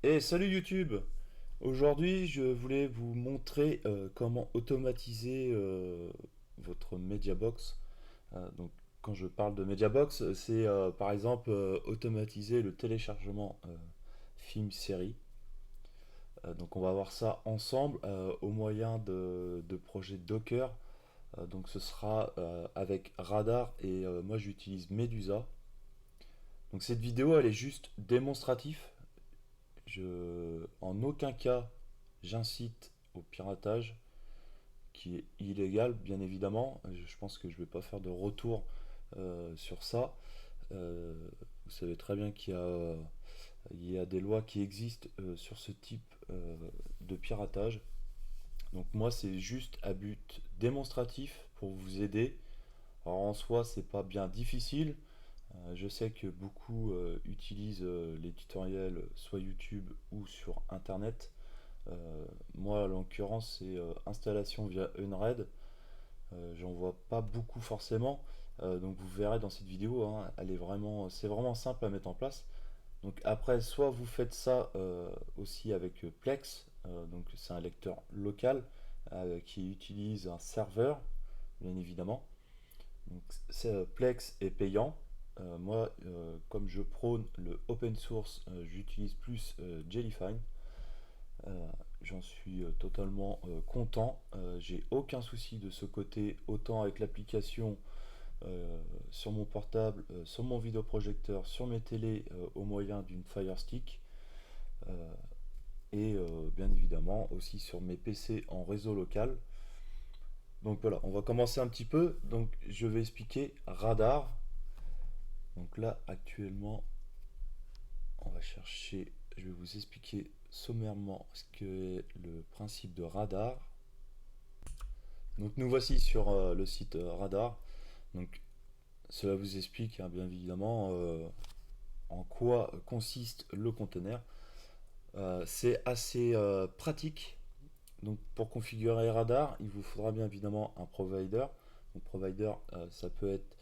Et salut YouTube! Aujourd'hui, je voulais vous montrer comment automatiser votre Mediabox. Donc, quand je parle de Mediabox, c'est par exemple automatiser le téléchargement film-série. Donc, on va voir ça ensemble au moyen de projets Docker. Donc, ce sera avec Radar et moi j'utilise Medusa. Donc, cette vidéo, elle est juste démonstrative. En aucun cas, j'incite au piratage, qui est illégal, bien évidemment. Je pense que je ne vais pas faire de retour sur ça. Vous savez très bien qu'il y a des lois qui existent sur ce type de piratage. Donc moi, c'est juste à but démonstratif pour vous aider. Alors en soi, c'est pas bien difficile. Je sais que beaucoup utilisent les tutoriels soit YouTube ou sur Internet. Moi, en l'occurrence, c'est installation via Unread. J'en vois pas beaucoup forcément. Donc vous verrez dans cette vidéo, hein, c'est vraiment simple à mettre en place. Donc après, soit vous faites ça aussi avec Plex, donc c'est un lecteur local qui utilise un serveur, bien évidemment. Donc Plex est payant. Moi, comme je prône le open source, j'utilise plus Jellyfine. J'en suis totalement content. J'ai aucun souci de ce côté, autant avec l'application sur mon portable, sur mon vidéoprojecteur, sur mes télés au moyen d'une Fire Stick et bien évidemment aussi sur mes PC en réseau local. Donc voilà, on va commencer un petit peu. Donc je vais expliquer Radar. Donc là actuellement, on va chercher, je vais vous expliquer sommairement ce qu'est le principe de Radar. Donc nous voici sur le site Radar. Donc cela vous explique hein, bien évidemment en quoi consiste le conteneur. C'est assez pratique. Donc pour configurer Radar, il vous faudra bien évidemment un provider. Donc provider, ça peut être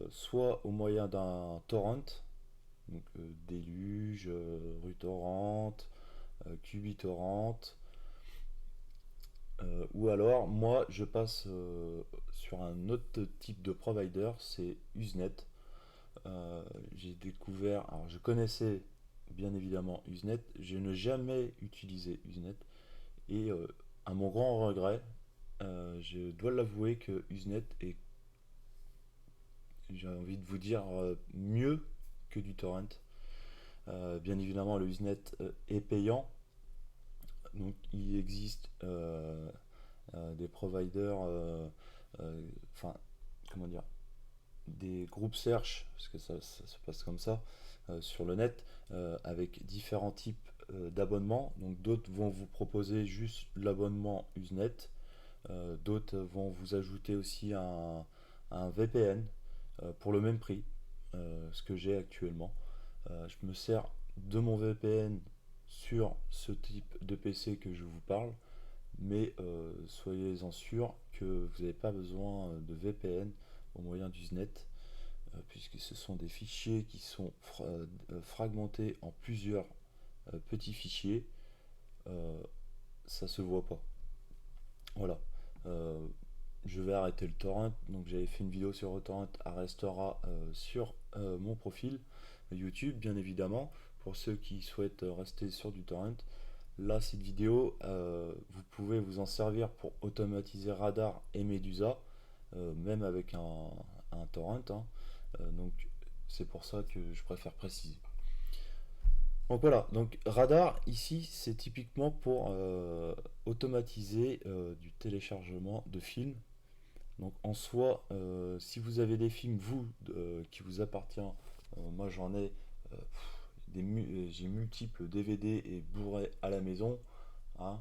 soit au moyen d'un torrent, donc Déluge, RuTorrent, QBTorrent, ou alors moi je passe sur un autre type de provider, c'est Usenet. J'ai découvert, alors je connaissais bien évidemment Usenet, je n'ai jamais utilisé Usenet et à mon grand regret, je dois l'avouer que Usenet est, j'ai envie de vous dire, mieux que du torrent. Bien évidemment, le Usenet est payant, donc il existe des providers, enfin, comment dire, des groupes search, parce que ça se passe comme ça, sur le net, avec différents types d'abonnements. Donc d'autres vont vous proposer juste l'abonnement Usenet, d'autres vont vous ajouter aussi un VPN pour le même prix, ce que j'ai actuellement. Je me sers de mon VPN sur ce type de PC que je vous parle, mais soyez-en sûr que vous n'avez pas besoin de VPN au moyen d'Usenet, puisque ce sont des fichiers qui sont fragmentés en plusieurs petits fichiers. Euh, Ça se voit pas. Voilà. Euh, je vais arrêter le torrent. Donc j'avais fait une vidéo sur le torrent, elle restera sur mon profil YouTube, bien évidemment, pour ceux qui souhaitent rester sur du torrent. Là, cette vidéo, vous pouvez vous en servir pour automatiser Radar et Medusa, même avec un torrent, hein. Donc c'est pour ça que je préfère préciser. Donc voilà, donc Radar ici c'est typiquement pour automatiser du téléchargement de films. Donc en soi, si vous avez des films vous qui vous appartiennent, moi j'en ai j'ai multiples DVD et Blu-ray à la maison. Hein,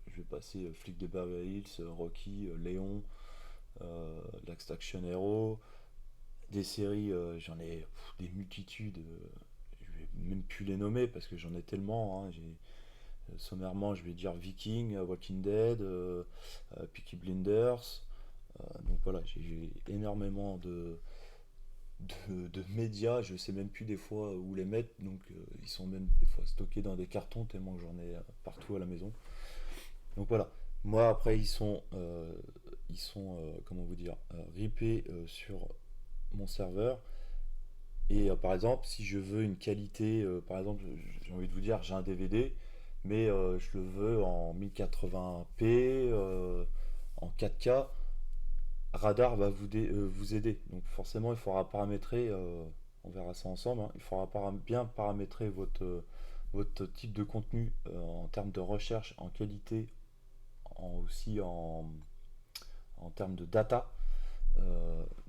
je vais passer Flic de Beverly Hills, Rocky, Léon, l'Extraction Hero, des séries, j'en ai des multitudes. Je vais même plus les nommer parce que j'en ai tellement. Hein, sommairement, je vais dire Viking, Walking Dead, Peaky Blinders. Donc voilà, j'ai énormément de médias, je sais même plus des fois où les mettre, donc ils sont même des fois stockés dans des cartons tellement que j'en ai partout à la maison. Donc voilà. Moi après ils sont comment vous dire ripés sur mon serveur. Et par exemple, si je veux une qualité, par exemple, j'ai envie de vous dire, j'ai un DVD, mais je le veux en 1080p, en 4K, Radar va vous aider. Donc forcément, il faudra paramétrer, on verra ça ensemble, hein, il faudra bien paramétrer votre type de contenu en termes de recherche, en qualité, aussi en termes de data.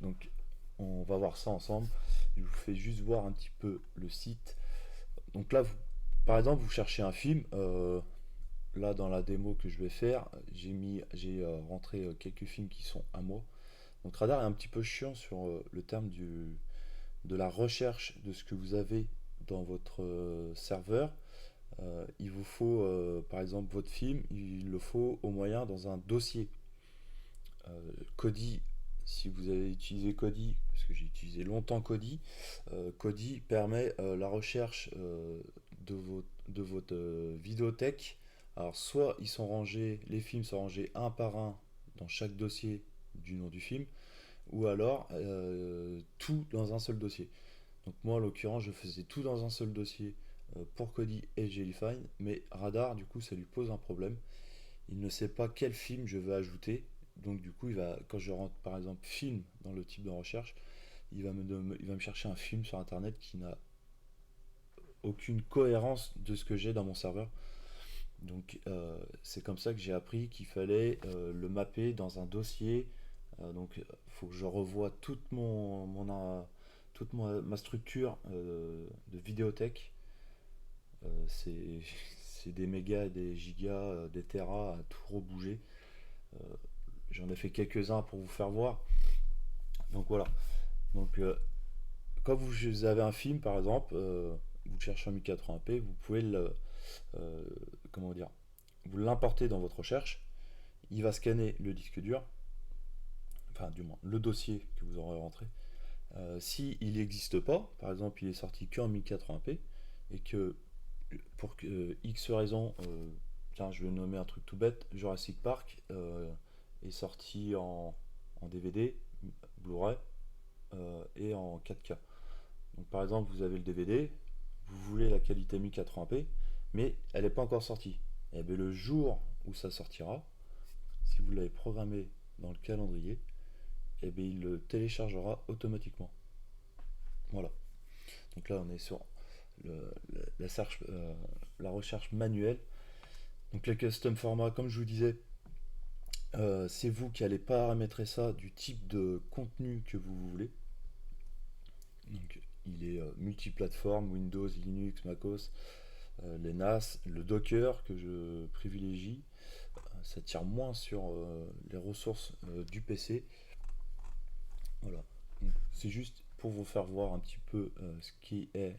Donc on va voir ça ensemble. Je vous fais juste voir un petit peu le site. Donc là, par exemple, vous cherchez un film. Là, dans la démo que je vais faire, j'ai rentré quelques films qui sont à moi. Donc Radar est un petit peu chiant sur le terme de la recherche de ce que vous avez dans votre serveur. Il vous faut, par exemple, votre film, il le faut au moyen dans un dossier. Kodi, si vous avez utilisé Kodi, parce que j'ai utilisé longtemps Kodi, Kodi permet la recherche de votre vidéothèque. Alors, soit ils sont rangés, les films sont rangés un par un dans chaque dossier du nom du film, ou alors tout dans un seul dossier. Donc, moi en l'occurrence, je faisais tout dans un seul dossier pour Kodi et Jellyfine, mais Radar, du coup, ça lui pose un problème. Il ne sait pas quel film je veux ajouter. Donc du coup, quand je rentre par exemple film dans le type de recherche, il va me chercher un film sur internet qui n'a aucune cohérence de ce que j'ai dans mon serveur. Donc c'est comme ça que j'ai appris qu'il fallait le mapper dans un dossier. Donc il faut que je revoie toute ma structure de vidéothèque. C'est des mégas, des gigas, des terras à tout rebouger. Euh, J'en ai fait quelques-uns pour vous faire voir. Donc voilà. Donc quand vous avez un film par exemple, vous le cherchez en 1080p, vous pouvez euh, comment dire, vous l'importez dans votre recherche. Il va scanner le disque dur, enfin du moins le dossier que vous aurez rentré. Si il n'existe pas, par exemple il est sorti qu'en 1080p et que pour X raison, tiens je vais nommer un truc tout bête, Jurassic Park est sorti en DVD, Blu-ray et en 4K. Donc par exemple, vous avez le DVD, vous voulez la qualité 1080p, mais elle n'est pas encore sortie. Et bien le jour où ça sortira, si vous l'avez programmé dans le calendrier, et bien il le téléchargera automatiquement. Voilà. Donc là, on est sur la recherche manuelle. Donc les custom formats, comme je vous disais, c'est vous qui allez paramétrer ça du type de contenu que vous voulez. Donc, il est multiplateforme, Windows, Linux, MacOS, les NAS, le Docker que je privilégie. Ça tire moins sur les ressources du PC. Voilà. C'est juste pour vous faire voir un petit peu ce qui est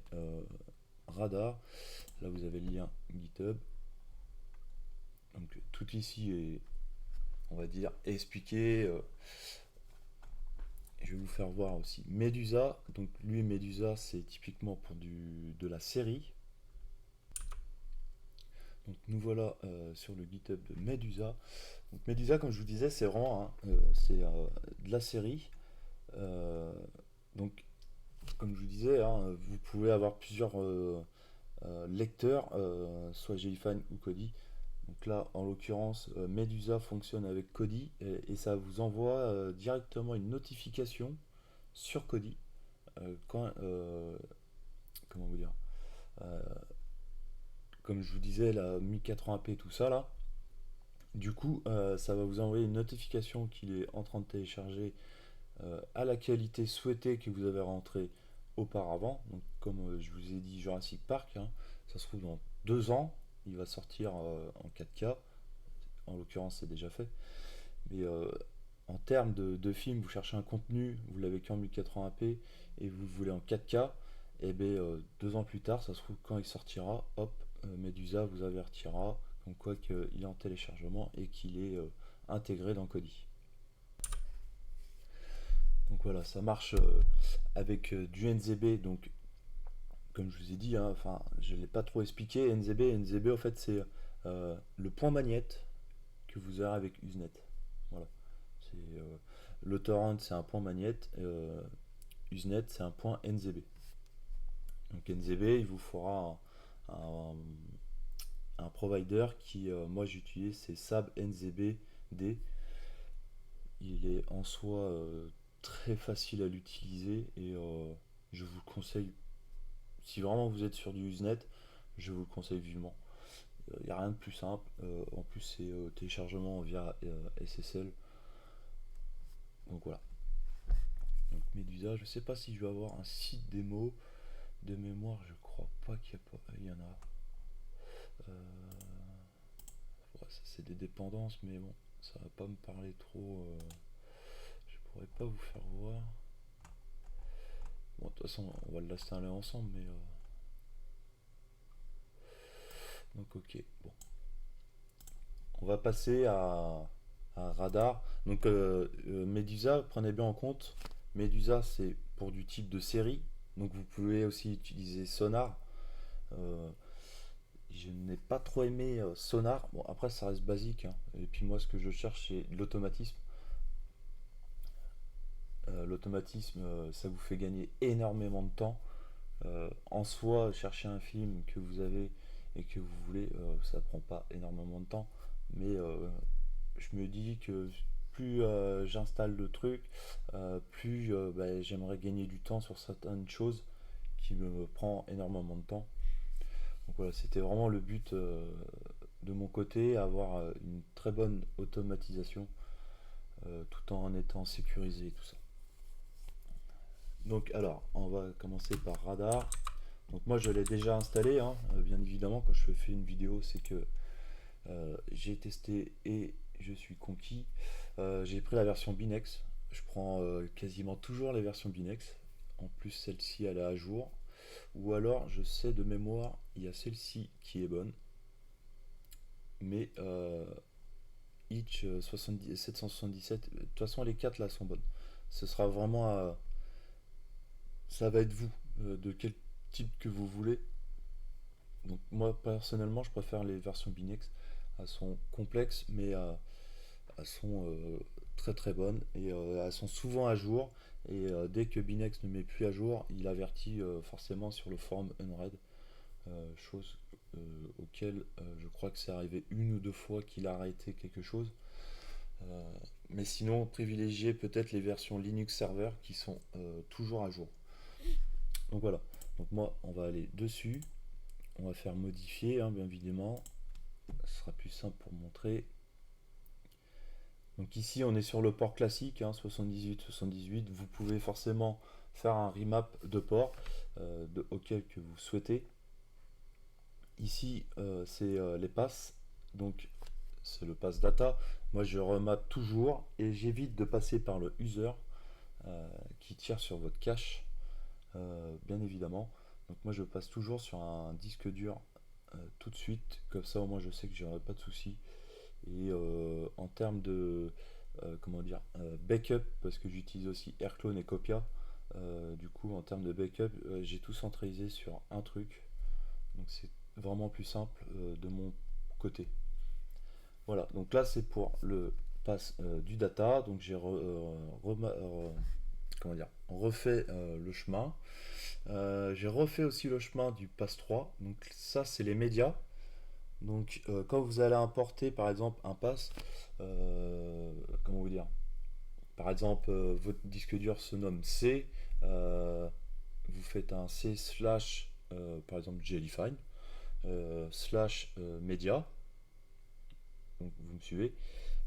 Radar. Là, vous avez le lien GitHub. Donc, tout ici est, on va dire, expliqué. Je vais vous faire voir aussi Medusa. Donc, lui, Medusa, c'est typiquement pour de la série. Donc nous voilà sur le GitHub de Medusa. Donc Medusa, comme je vous disais, c'est vraiment c'est de la série. Euh, donc comme je vous disais, hein, vous pouvez avoir plusieurs lecteurs, soit Jellyfine ou Kodi. Donc là, en l'occurrence, Medusa fonctionne avec Kodi et ça vous envoie directement une notification sur Kodi quand, comment vous dire, euh, comme je vous disais, la 1080p, tout ça là. Du coup, ça va vous envoyer une notification qu'il est en train de télécharger à la qualité souhaitée que vous avez rentrée auparavant. Donc, comme je vous ai dit, Jurassic Park, hein, ça se trouve dans 2 ans, il va sortir en 4K. En l'occurrence, c'est déjà fait. Mais en termes de film, vous cherchez un contenu, vous l'avez qu'en 1080p et vous le voulez en 4K, et bien 2 ans plus tard, ça se trouve quand il sortira, hop, Medusa vous avertira comme quoi qu'il est en téléchargement et qu'il est intégré dans Kodi. Donc voilà, ça marche avec du NZB. Donc comme je vous ai dit, hein, enfin je ne l'ai pas trop expliqué, NZB en fait c'est le point magnète que vous aurez avec Usenet. Voilà. Le torrent c'est un point magnète, Usenet c'est un point NZB. Donc NZB il vous fera un, un provider qui moi j'utilise, c'est SAB NZB-D. Il est en soi très facile à l'utiliser et je vous le conseille. Si vraiment vous êtes sur du Usenet, je vous le conseille vivement. Il n'y a rien de plus simple. En plus, c'est téléchargement via SSL. Donc voilà. Donc Medusa, je sais pas si je vais avoir un site démo de mémoire. Je crois pas qu'il y a pas. Il y en a. Euh, ouais, ça c'est des dépendances, mais bon, ça va pas me parler trop. Je pourrais pas vous faire voir. Bon, de toute façon, on va l'installer ensemble, mais donc ok. Bon, on va passer à Radar. Donc Medusa, prenez bien en compte. Medusa, c'est pour du type de série. Donc vous pouvez aussi utiliser Sonar. Euh, je n'ai pas trop aimé Sonar. Bon, après, ça reste basique, hein. Et puis moi, ce que je cherche, c'est l'automatisme. L'automatisme, ça vous fait gagner énormément de temps. En soi, chercher un film que vous avez et que vous voulez, ça prend pas énormément de temps. Mais je me dis que plus j'installe le truc, plus bah, j'aimerais gagner du temps sur certaines choses qui me prend énormément de temps. Donc voilà, c'était vraiment le but de mon côté, avoir une très bonne automatisation tout en étant sécurisé et tout ça. Donc alors, on va commencer par Radar. Donc moi je l'ai déjà installé, hein, bien évidemment, quand je fais une vidéo, c'est que j'ai testé et je suis conquis. J'ai pris la version Binex. Je prends quasiment toujours les versions Binex. En plus, celle-ci, elle est à jour. Ou alors, je sais de mémoire, il y a celle-ci qui est bonne. Mais Itch 777, de toute façon, les 4 là sont bonnes. Ce sera vraiment. Ça va être vous, de quel type que vous voulez. Donc, moi, personnellement, je préfère les versions Binex. Elles sont complexes, mais elles sont très très bonnes et elles sont souvent à jour. Et dès que Binex ne met plus à jour, il avertit forcément sur le forum Unread, chose auquel je crois que c'est arrivé une ou deux fois qu'il a arrêté quelque chose. Mais sinon, privilégiez peut-être les versions Linux Server qui sont toujours à jour. Donc voilà. Donc moi, on va aller dessus. On va faire modifier, hein, bien évidemment. Ce sera plus simple pour montrer. Donc ici, on est sur le port classique, hein, 78-78. Vous pouvez forcément faire un remap de port auquel que vous souhaitez. Ici, c'est les passes. Donc, c'est le pass data. Moi, je remap toujours et j'évite de passer par le user qui tire sur votre cache, bien évidemment. Donc, moi, je passe toujours sur un disque dur tout de suite. Comme ça, au moins, je sais que j'aurai pas de soucis. Et en termes de comment dire backup, parce que j'utilise aussi Airclone et Copia, du coup en termes de backup, j'ai tout centralisé sur un truc. Donc c'est vraiment plus simple de mon côté. Voilà, donc là c'est pour le pass du data. Donc j'ai comment dire, refait le chemin. J'ai refait aussi le chemin du pass 3. Donc ça c'est les médias. Donc, quand vous allez importer par exemple un pass, comment vous dire, par exemple, votre disque dur se nomme C, vous faites un C slash, par exemple, Jellyfine, slash média, donc vous me suivez.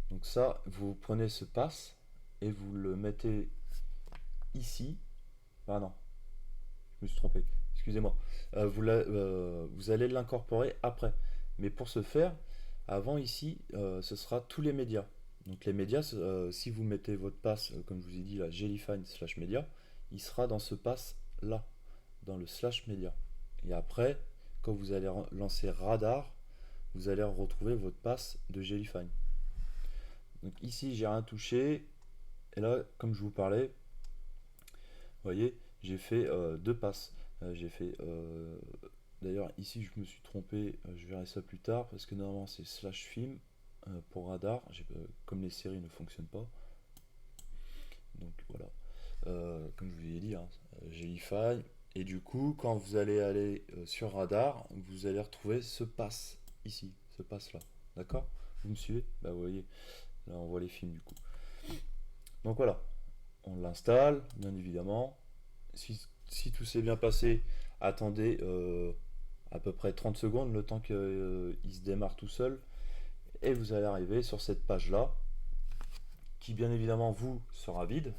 Donc, ça, vous prenez ce pass et vous le mettez ici. Ah non, je me suis trompé, excusez-moi. Vous allez l'incorporer après. Mais pour ce faire, avant ici, ce sera tous les médias. Donc les médias, si vous mettez votre pass, comme je vous ai dit, la Jellyfine slash média, il sera dans ce pass là, dans le slash média. Et après, quand vous allez lancer Radar, vous allez retrouver votre pass de Jellyfine. Donc ici, j'ai rien touché. Et là, comme je vous parlais, voyez, j'ai fait deux passes. J'ai fait. D'ailleurs, ici, je me suis trompé. Je verrai ça plus tard parce que normalement, c'est slash film pour radar. Comme les séries ne fonctionnent pas. Donc voilà. Comme je vous ai dit, hein, j'ai l'IFI. Et du coup, quand vous allez aller sur radar, vous allez retrouver ce pass ici, ce pass là. D'accord? Vous me suivez? Bah, vous voyez, là, on voit les films du coup. Donc voilà, on l'installe, bien évidemment. Si tout s'est bien passé, attendez à peu près 30 secondes, le temps qu'il se démarre tout seul. Et vous allez arriver sur cette page-là, qui bien évidemment vous sera vide.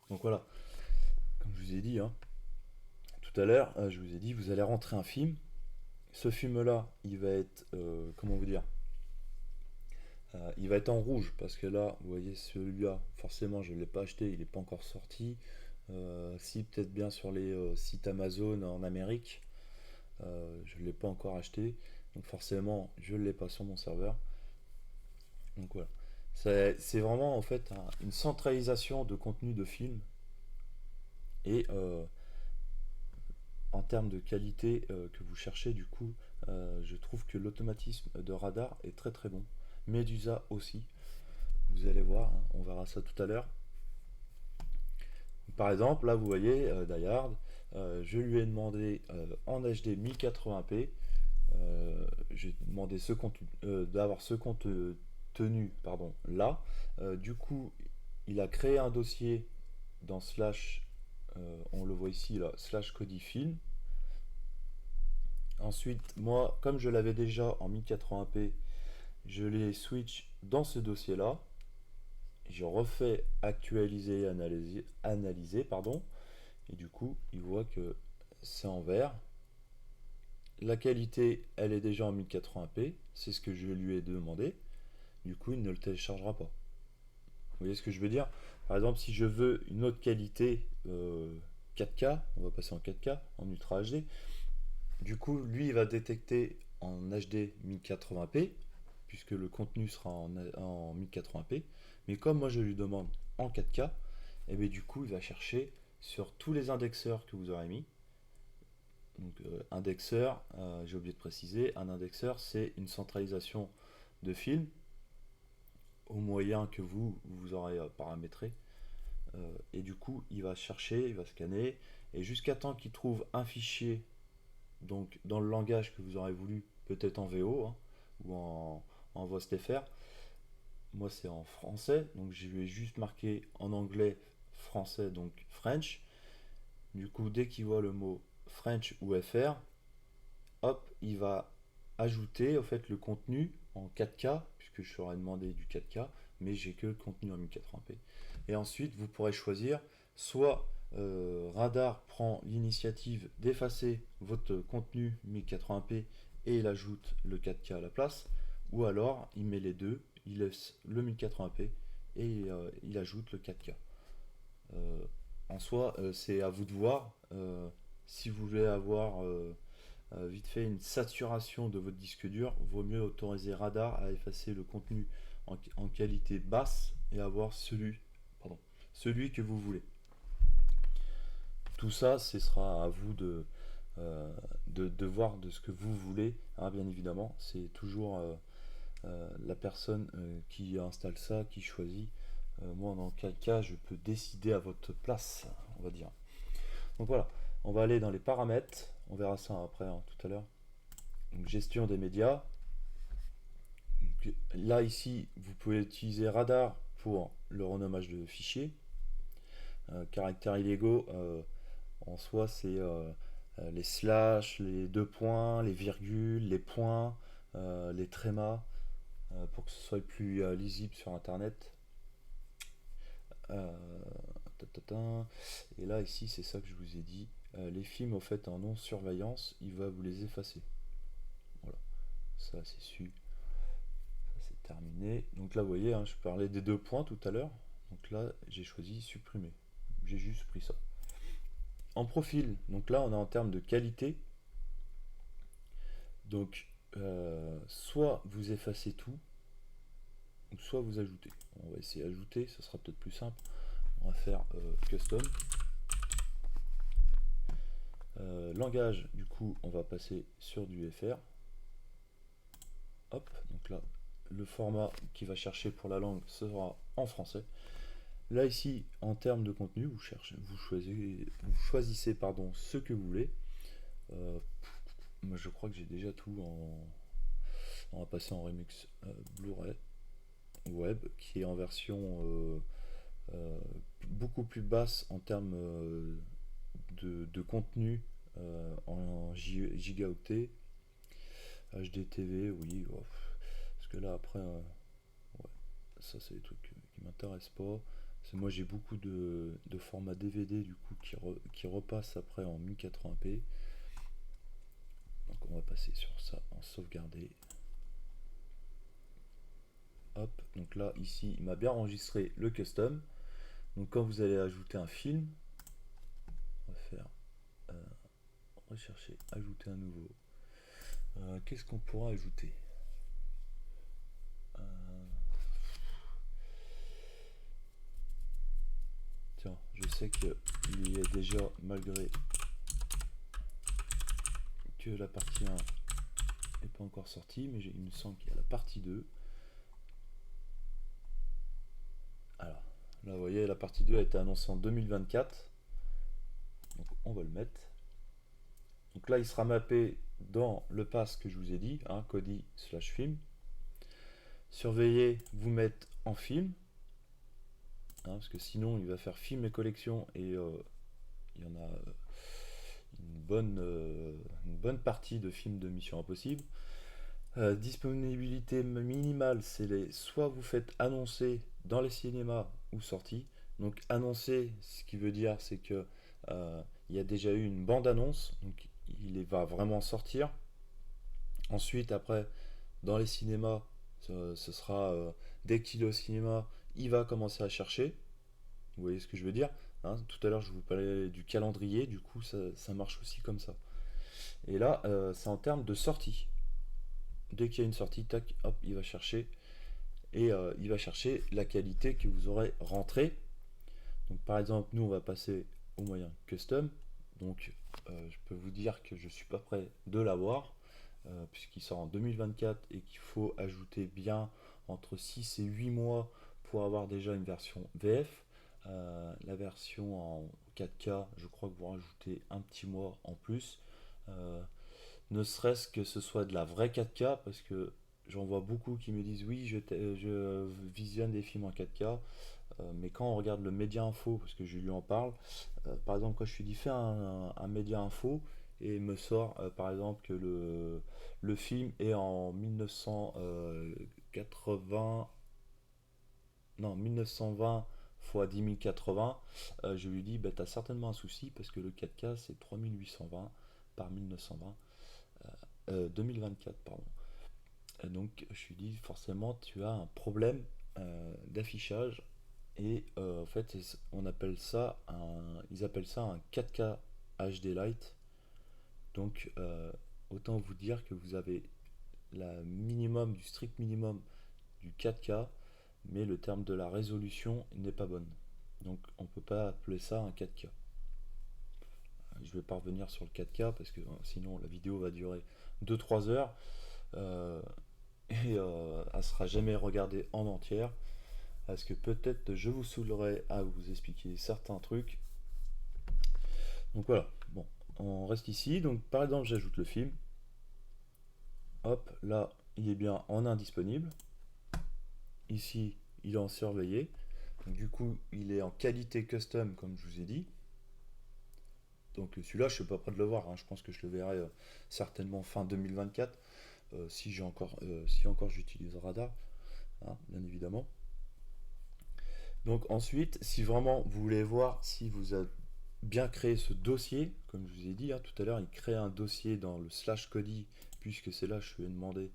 Donc voilà, comme je vous ai dit, hein, tout à l'heure, je vous ai dit, vous allez rentrer un film. Ce film-là, il va être, comment vous dire, il va être en rouge parce que là, vous voyez, celui-là, forcément, je ne l'ai pas acheté, il n'est pas encore sorti. Si, peut-être bien sur les sites Amazon en Amérique, je ne l'ai pas encore acheté. Donc forcément, je ne l'ai pas sur mon serveur. Donc voilà. C'est vraiment en fait une centralisation de contenu de film. Et en termes de qualité que vous cherchez, du coup, je trouve que l'automatisme de radar est très très bon. Medusa aussi. Vous allez voir, hein, on verra ça tout à l'heure. Par exemple, là vous voyez Die Hard, je lui ai demandé en HD 1080p, j'ai demandé d'avoir ce contenu pardon, là. Du coup, il a créé un dossier dans slash, on le voit ici là, slash codifilm. Ensuite, moi, comme je l'avais déjà en 1080p, je l'ai switch dans ce dossier là. Je refais actualiser, analyser, pardon, et du coup, il voit que c'est en vert. La qualité, elle est déjà en 1080p, c'est ce que je lui ai demandé. Du coup, il ne le téléchargera pas. Vous voyez ce que je veux dire? Par exemple, si je veux une autre qualité 4K, on va passer en 4K, en Ultra HD. Du coup, lui, il va détecter en HD 1080p, puisque le contenu sera en 1080p. Mais comme moi, je lui demande en 4K, et bien du coup, il va chercher sur tous les indexeurs que vous aurez mis. Donc, indexeur, j'ai oublié de préciser, un indexeur, c'est une centralisation de films au moyen que vous aurez paramétré. Et du coup, il va chercher, il va scanner, et jusqu'à temps qu'il trouve un fichier, donc dans le langage que vous aurez voulu, peut-être en VO hein, ou en VOST-FR. Moi, c'est en français, donc je lui ai juste marqué en anglais, français, donc French. Du coup, dès qu'il voit le mot French ou FR, hop, il va ajouter au fait le contenu en 4K, puisque je serais demandé du 4K, mais j'ai que le contenu en 1080p. Et ensuite, vous pourrez choisir soit Radar prend l'initiative d'effacer votre contenu 1080p et il ajoute le 4K à la place, ou alors il met les deux, il laisse le 1080p et il ajoute le 4K. En soi, c'est à vous de voir. Si vous voulez avoir vite fait une saturation de votre disque dur, vaut mieux autoriser Radar à effacer le contenu en qualité basse et avoir celui que vous voulez. Tout ça, ce sera à vous de voir de ce que vous voulez. Hein, bien évidemment, c'est toujours la personne qui installe ça, qui choisit. Moi, dans quel cas, je peux décider à votre place, on va dire. Donc voilà, on va aller dans les paramètres. On verra ça après, hein, tout à l'heure. Donc, gestion des médias. Donc, là, ici, vous pouvez utiliser Radar pour le renommage de fichiers. Caractères illégaux, en soi, c'est les slash, les deux points, les virgules, les points, les trémas, pour que ce soit plus lisible sur Internet. Et là, ici, c'est ça que je vous ai dit. Les films, au fait, en non-surveillance, il va vous les effacer. Voilà, ça, c'est su. Ça, c'est terminé. Donc là, vous voyez, hein, je parlais des deux points tout à l'heure. Donc là, j'ai choisi supprimer. J'ai juste pris ça. En profil, donc là, on est en termes de qualité. Donc, soit vous effacez tout, ou soit vous ajoutez. On va essayer ajouter, ça sera peut-être plus simple. On va faire custom. Langage, du coup, on va passer sur du FR. Hop, donc là, le format qui va chercher pour la langue sera en français. Là, ici, en termes de contenu, vous choisissez pardon, ce que vous voulez. Moi, je crois que j'ai déjà tout en. On va passer en remix Blu-ray web, qui est en version beaucoup plus basse en termes de contenu en gigaoctets. HDTV, oui. Parce que là, après, ouais, ça, c'est des trucs qui m'intéressent pas. Parce que moi, j'ai beaucoup de formats DVD du coup qui repassent après en 1080p. Donc, on va passer sur ça en sauvegarder. Hop, donc là, ici, il m'a bien enregistré le custom. Donc, quand vous allez ajouter un film, on va faire rechercher, ajouter un nouveau. Qu'est-ce qu'on pourra ajouter? Tiens, je sais qu'il y a déjà, malgré que la partie 1 n'est pas encore sortie, mais il me semble qu'il y a la partie 2. Alors, là, vous voyez, la partie 2 a été annoncée en 2024. Donc, on va le mettre. Donc là, il sera mappé dans le pass que je vous ai dit, hein, Kodi/film. Surveillez, vous mettre en film, hein, parce que sinon, il va faire film et collection et il y en a une bonne partie de films de Mission Impossible. Disponibilité minimale, c'est soit vous faites annoncer dans les cinémas ou sortie. Donc annoncer, ce qui veut dire c'est que il y a déjà eu une bande annonce, donc va vraiment sortir. Ensuite, après, dans les cinémas, ce sera dès qu'il est au cinéma, il va commencer à chercher. Vous voyez ce que je veux dire, hein? Tout à l'heure, je vous parlais du calendrier, du coup, ça marche aussi comme ça. Et là, c'est en termes de sortie. Dès qu'il y a une sortie, tac, hop, il va chercher. Et il va chercher la qualité que vous aurez rentrée. Donc par exemple, nous, on va passer au moyen custom. Donc je peux vous dire que je ne suis pas prêt de l'avoir, puisqu'il sort en 2024 et qu'il faut ajouter bien entre 6 et 8 mois pour avoir déjà une version VF. La version en 4K, je crois que vous rajoutez un petit mois en plus. Ne serait-ce que ce soit de la vraie 4K, parce que j'en vois beaucoup qui me disent oui, je visionne des films en 4K, mais quand on regarde le média info, parce que je lui en parle, par exemple, quand je suis dit fais un média info, et il me sort par exemple que le film est en 1980, non, 1920 fois 1080, je lui dis bah, t'as certainement un souci parce que le 4K c'est 3820 par 1920. 2024, pardon. Donc je lui dis forcément tu as un problème d'affichage et en fait ils appellent ça un 4K HD Lite. Donc autant vous dire que vous avez du strict minimum du 4K, mais le terme de la résolution n'est pas bonne. Donc on peut pas appeler ça un 4K. Je vais pas revenir sur le 4K parce que sinon la vidéo va durer 2-3 heures. Euh, et elle ne sera jamais regardée en entière parce que peut-être je vous saoulerai à vous expliquer certains trucs. Donc voilà, bon, on reste ici. Donc par exemple, j'ajoute le film. Hop, là, il est bien en indisponible. Ici, il est en surveillé. Donc, du coup, il est en qualité custom, comme je vous ai dit. Donc celui-là, je ne suis pas prêt de le voir, hein. Je pense que je le verrai certainement fin 2024, si encore j'utilise Radar, hein, bien évidemment. Donc ensuite, si vraiment vous voulez voir si vous avez bien créé ce dossier, comme je vous ai dit hein, tout à l'heure, il crée un dossier dans le /Kodi, puisque c'est là que je lui ai demandé.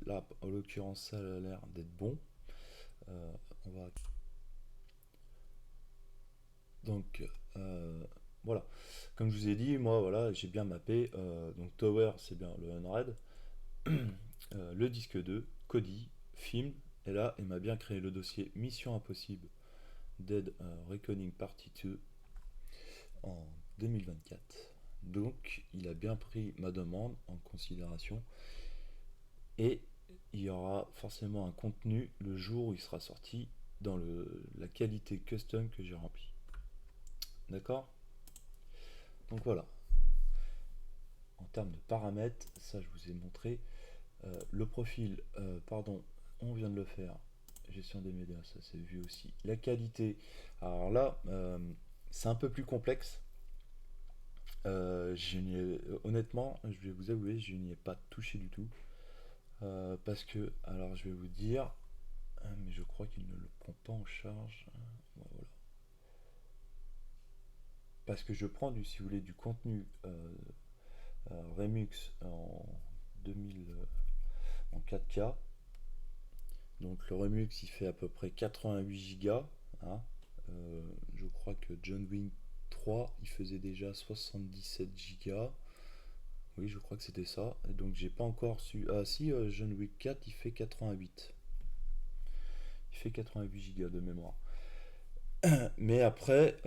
Là, en l'occurrence, ça a l'air d'être bon. Euh, on va... Donc, voilà. Comme je vous ai dit, moi, voilà, j'ai bien mappé. Donc, Tower, c'est bien le Unread. Le disque 2, Kodi, film, Et là, il m'a bien créé le dossier Mission Impossible Dead Reckoning Partie 2 en 2024. Donc, il a bien pris ma demande en considération et il y aura forcément un contenu le jour où il sera sorti dans la qualité custom que j'ai remplie. D'accord? Donc voilà. En termes de paramètres, ça je vous ai montré. Le profil, pardon, on vient de le faire. Gestion des médias, ça c'est vu aussi. La qualité, alors là, c'est un peu plus complexe. Honnêtement, je vais vous avouer, je n'y ai pas touché du tout. Parce que, alors je vais vous dire, mais je crois qu'il ne le prend pas en charge. Voilà. Parce que je prends si vous voulez, du contenu Remux en 2000, en 4K. Donc le Remux il fait à peu près 88 Go. Hein. Je crois que John Wick 3 il faisait déjà 77 Go. Oui, je crois que c'était ça. Et donc j'ai pas encore su. Ah si, John Wick 4 il fait 88. Il fait 88 Go de mémoire. Mais après,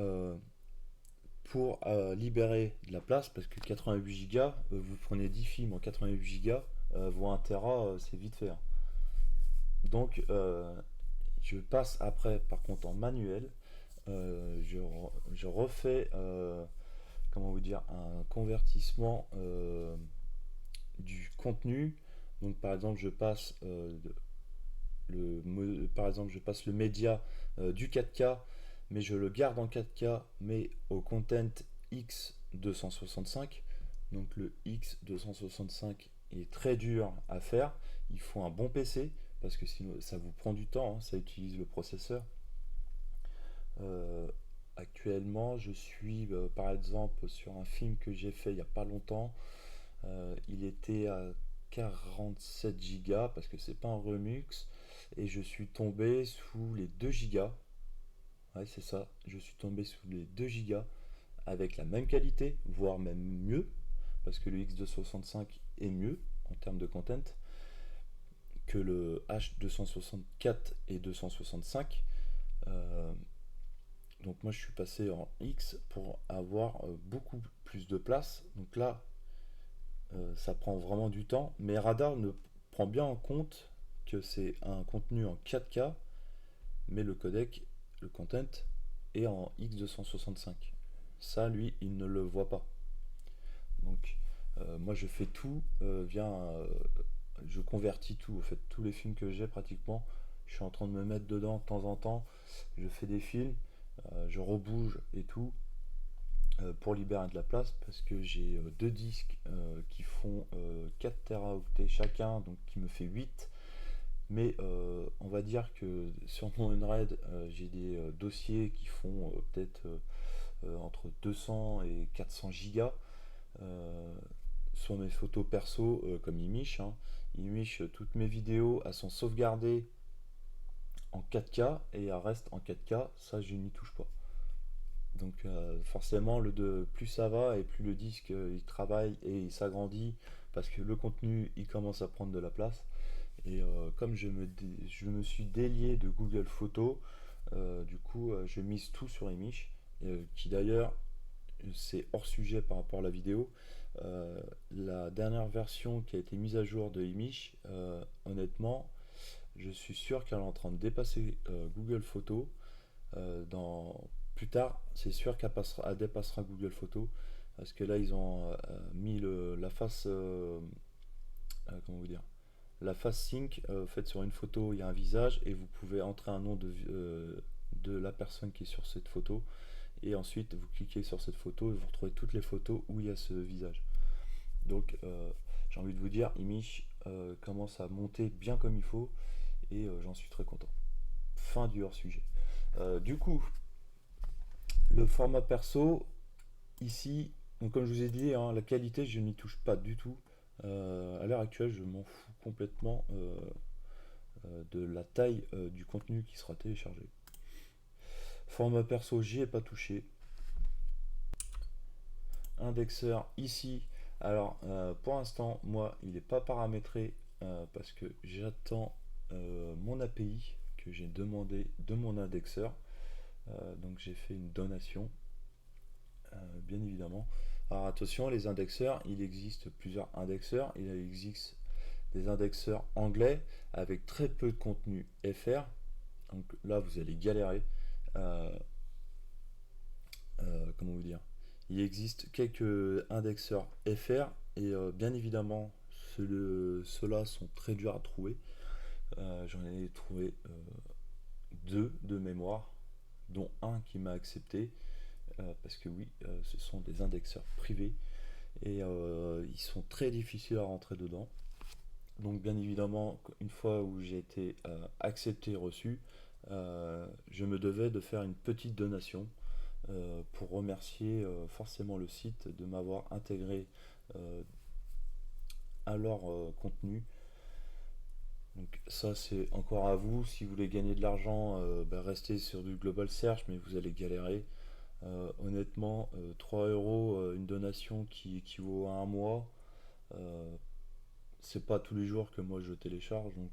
pour libérer de la place, parce que 88 Go, vous prenez 10 films en 88 Go, vos 1 Tera, c'est vite fait. Hein. Donc, je passe après, par contre, en manuel. Je refais, comment vous dire, un convertissement du contenu. Donc, par exemple, par exemple, je passe le média du 4K, mais je le garde en 4K, mais au content X265. Donc le X265 est très dur à faire. Il faut un bon PC parce que sinon ça vous prend du temps, hein, ça utilise le processeur. Euh, Actuellement, je suis par exemple sur un film que j'ai fait il n'y a pas longtemps. Il était à 47 Go parce que c'est pas un remix et je suis tombé sous les 2 Go. Ouais, c'est ça, je suis tombé sous les 2 Go avec la même qualité, voire même mieux, parce que le X265 est mieux en termes de content que le H264 et 265. Euh, donc moi je suis passé en X pour avoir beaucoup plus de place. Donc là, ça prend vraiment du temps, mais Radar ne prend bien en compte que c'est un contenu en 4K, mais le codec, le content, est en X265. Ça, lui, il ne le voit pas. Donc, moi, je fais tout je convertis tout. En fait, tous les films que j'ai pratiquement, je suis en train de me mettre dedans de temps en temps. Je fais des films, je rebouge et tout pour libérer de la place parce que j'ai deux disques qui font 4 teraoctets chacun, donc qui me fait 8. Mais on va dire que sur mon Unread, j'ai des dossiers qui font peut-être entre 200 et 400 gigas. Sur mes photos perso comme Imish. Hein. Imish, toutes mes vidéos, elles sont sauvegardées en 4K et elles restent en 4K. Ça, je n'y touche pas. Donc forcément, plus ça va et plus le disque il travaille et il s'agrandit parce que le contenu il commence à prendre de la place. Et comme je me suis délié de Google Photos, du coup je mise tout sur Imish, qui d'ailleurs c'est hors sujet par rapport à la vidéo. La dernière version qui a été mise à jour de Imish, honnêtement, je suis sûr qu'elle est en train de dépasser Google Photos. Plus tard, c'est sûr elle dépassera Google Photos parce que là ils ont mis la face, comment vous dire, la face sync faite sur une photo, il y a un visage et vous pouvez entrer un nom de la personne qui est sur cette photo et ensuite vous cliquez sur cette photo et vous retrouvez toutes les photos où il y a ce visage. Donc j'ai envie de vous dire, Imish commence à monter bien comme il faut et j'en suis très content. Fin du hors sujet. Du coup, le format perso, ici, donc comme je vous ai dit, hein, la qualité je n'y touche pas du tout. À l'heure actuelle, je m'en fous complètement de la taille du contenu qui sera téléchargé. Format perso, j'y ai pas touché. Indexeur ici. Alors pour l'instant, moi, il n'est pas paramétré parce que j'attends mon API que j'ai demandé de mon indexeur. Donc j'ai fait une donation, bien évidemment. Alors attention, les indexeurs, il existe plusieurs indexeurs. Il existe des indexeurs anglais avec très peu de contenu FR. Donc là, vous allez galérer. Euh, Comment vous dire? Il existe quelques indexeurs FR et bien évidemment, ceux-là sont très durs à trouver. J'en ai trouvé deux de mémoire, dont un qui m'a accepté, parce que oui, ce sont des indexeurs privés et ils sont très difficiles à rentrer dedans. Donc bien évidemment, une fois où j'ai été accepté et reçu, je me devais de faire une petite donation pour remercier forcément le site de m'avoir intégré euh, à leur contenu. Donc ça c'est encore à vous, si vous voulez gagner de l'argent, restez sur du global search, mais vous allez galérer. Honnêtement, 3 euros, une donation qui équivaut à un mois, euh, c'est pas tous les jours que moi je télécharge, donc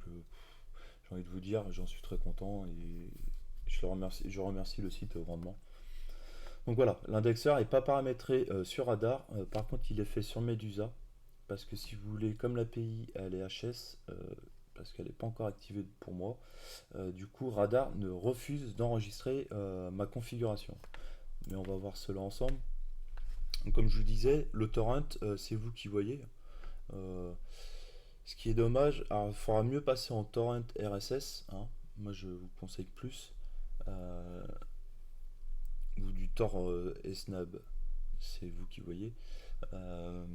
j'ai envie de vous dire, j'en suis très content et je remercie le site grandement. Donc voilà, l'indexeur n'est pas paramétré sur Radar, par contre il est fait sur Medusa, parce que si vous voulez, comme l'API elle est HS, parce qu'elle n'est pas encore activée pour moi, du coup Radar ne refuse d'enregistrer ma configuration. Mais on va voir cela ensemble. Donc, comme je vous disais, le torrent, c'est vous qui voyez. Euh, Ce qui est dommage, alors il faudra mieux passer en torrent RSS, hein. Moi je vous conseille plus. Euh, ou du Tor Snab, c'est vous qui voyez. Euh,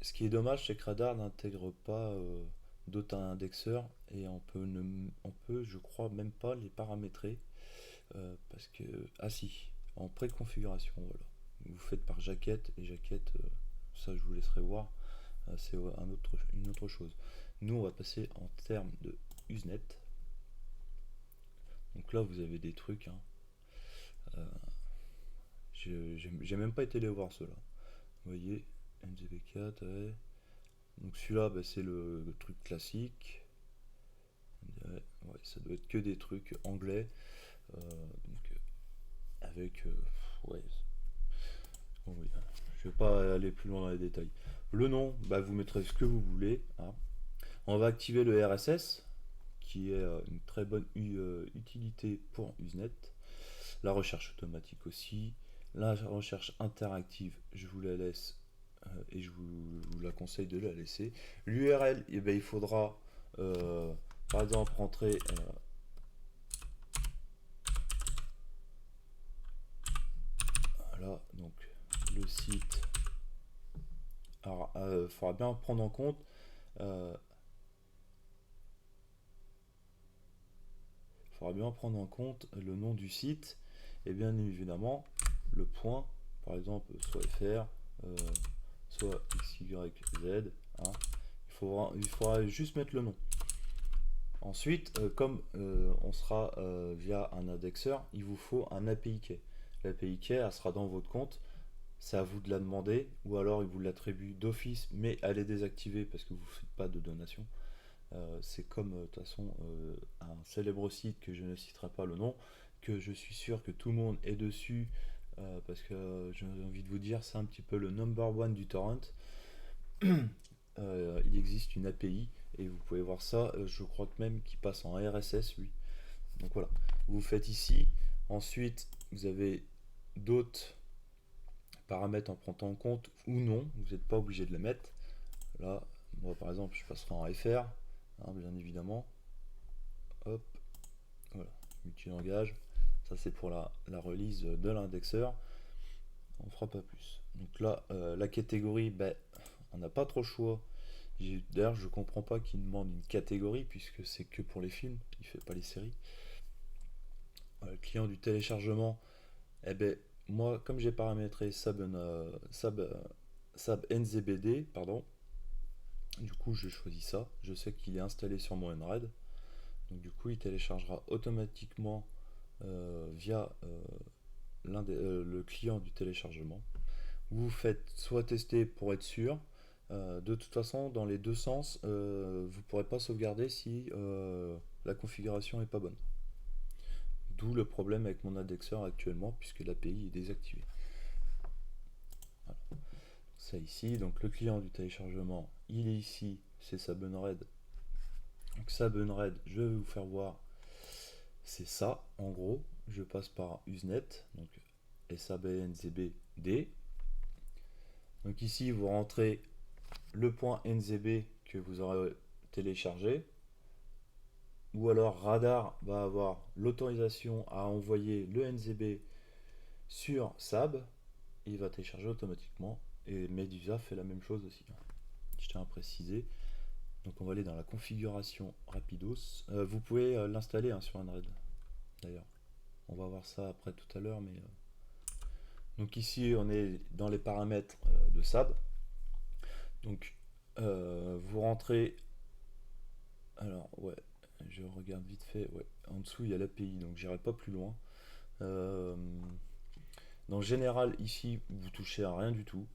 Ce qui est dommage, c'est que Radar n'intègre pas d'autres indexeurs et on peut, je crois, même pas les paramétrer parce que ah si, en préconfiguration, voilà. Vous faites par jaquette et jaquette, ça je vous laisserai voir. C'est une autre chose. Nous, on va passer en termes de Usenet. Donc là, vous avez des trucs, hein. Euh, j'ai même pas été les voir ceux-là. Vous voyez, MZB4, ouais. Donc celui-là, bah, c'est le truc classique. Ouais, ouais, ça doit être que des trucs anglais. Donc avec... ouais, bon, oui, je vais pas aller plus loin dans les détails. Le nom, bah, vous mettrez ce que vous voulez, hein. On va activer le RSS, qui est une très bonne utilité pour Usenet. La recherche automatique aussi. La recherche interactive, je vous la laisse et vous la conseille de la laisser. L'URL, eh ben, il faudra euh, par exemple rentrer voilà, donc le site. Alors, il faudra bien prendre en compte euh, le nom du site et bien évidemment le point, par exemple, soit FR, euh, soit XYZ, hein. Il faudra juste mettre le nom. Ensuite, comme on sera via un indexeur, il vous faut un API key. L'API key, elle sera dans votre compte. C'est à vous de la demander, ou alors il vous l'attribue d'office, mais elle est désactivée parce que vous ne faites pas de donation. C'est comme de toute façon un célèbre site que je ne citerai pas le nom, que je suis sûr que tout le monde est dessus, parce que j'ai envie de vous dire, c'est un petit peu le number one du torrent. Il existe une API et vous pouvez voir ça, je crois que même qu'il passe en RSS, lui. Donc voilà, vous faites ici. Ensuite, vous avez d'autres paramètres en prenant en compte ou non, vous n'êtes pas obligé de les mettre. Là, moi par exemple, je passerai en FR, hein, bien évidemment. Hop, voilà, multilangage. Ça c'est pour la release de l'indexeur. On fera pas plus. Donc là, la catégorie, ben, on n'a pas trop le choix. D'ailleurs, je comprends pas qu'il demande une catégorie puisque c'est que pour les films, il fait pas les séries. Client du téléchargement, eh ben moi, comme j'ai paramétré Sab NZBD, pardon, du coup je choisis ça. Je sais qu'il est installé sur mon Nred, donc du coup il téléchargera automatiquement via le client du téléchargement. Vous faites soit tester pour être sûr. De toute façon, dans les deux sens, vous ne pourrez pas sauvegarder si la configuration est pas bonne. D'où le problème avec mon indexeur actuellement, puisque l'API est désactivée. Voilà. Ça ici, donc le client du téléchargement, il est ici, c'est Sabunred. Donc Sabunred, je vais vous faire voir, c'est ça, en gros. Je passe par Usenet, donc SABNZBD. Donc ici, vous rentrez le point NZB que vous aurez téléchargé, ou alors Radar va avoir l'autorisation à envoyer le NZB sur SAB, il va télécharger automatiquement, et Medusa fait la même chose aussi. Je tiens à préciser. Donc on va aller dans la configuration rapidos. Vous pouvez l'installer sur Android d'ailleurs. On va voir ça après tout à l'heure, mais donc ici on est dans les paramètres de SAB. Donc vous rentrez. Alors ouais, je regarde vite fait. Ouais, en dessous il y a l'API, donc j'irai pas plus loin. Dans général ici vous touchez à rien du tout.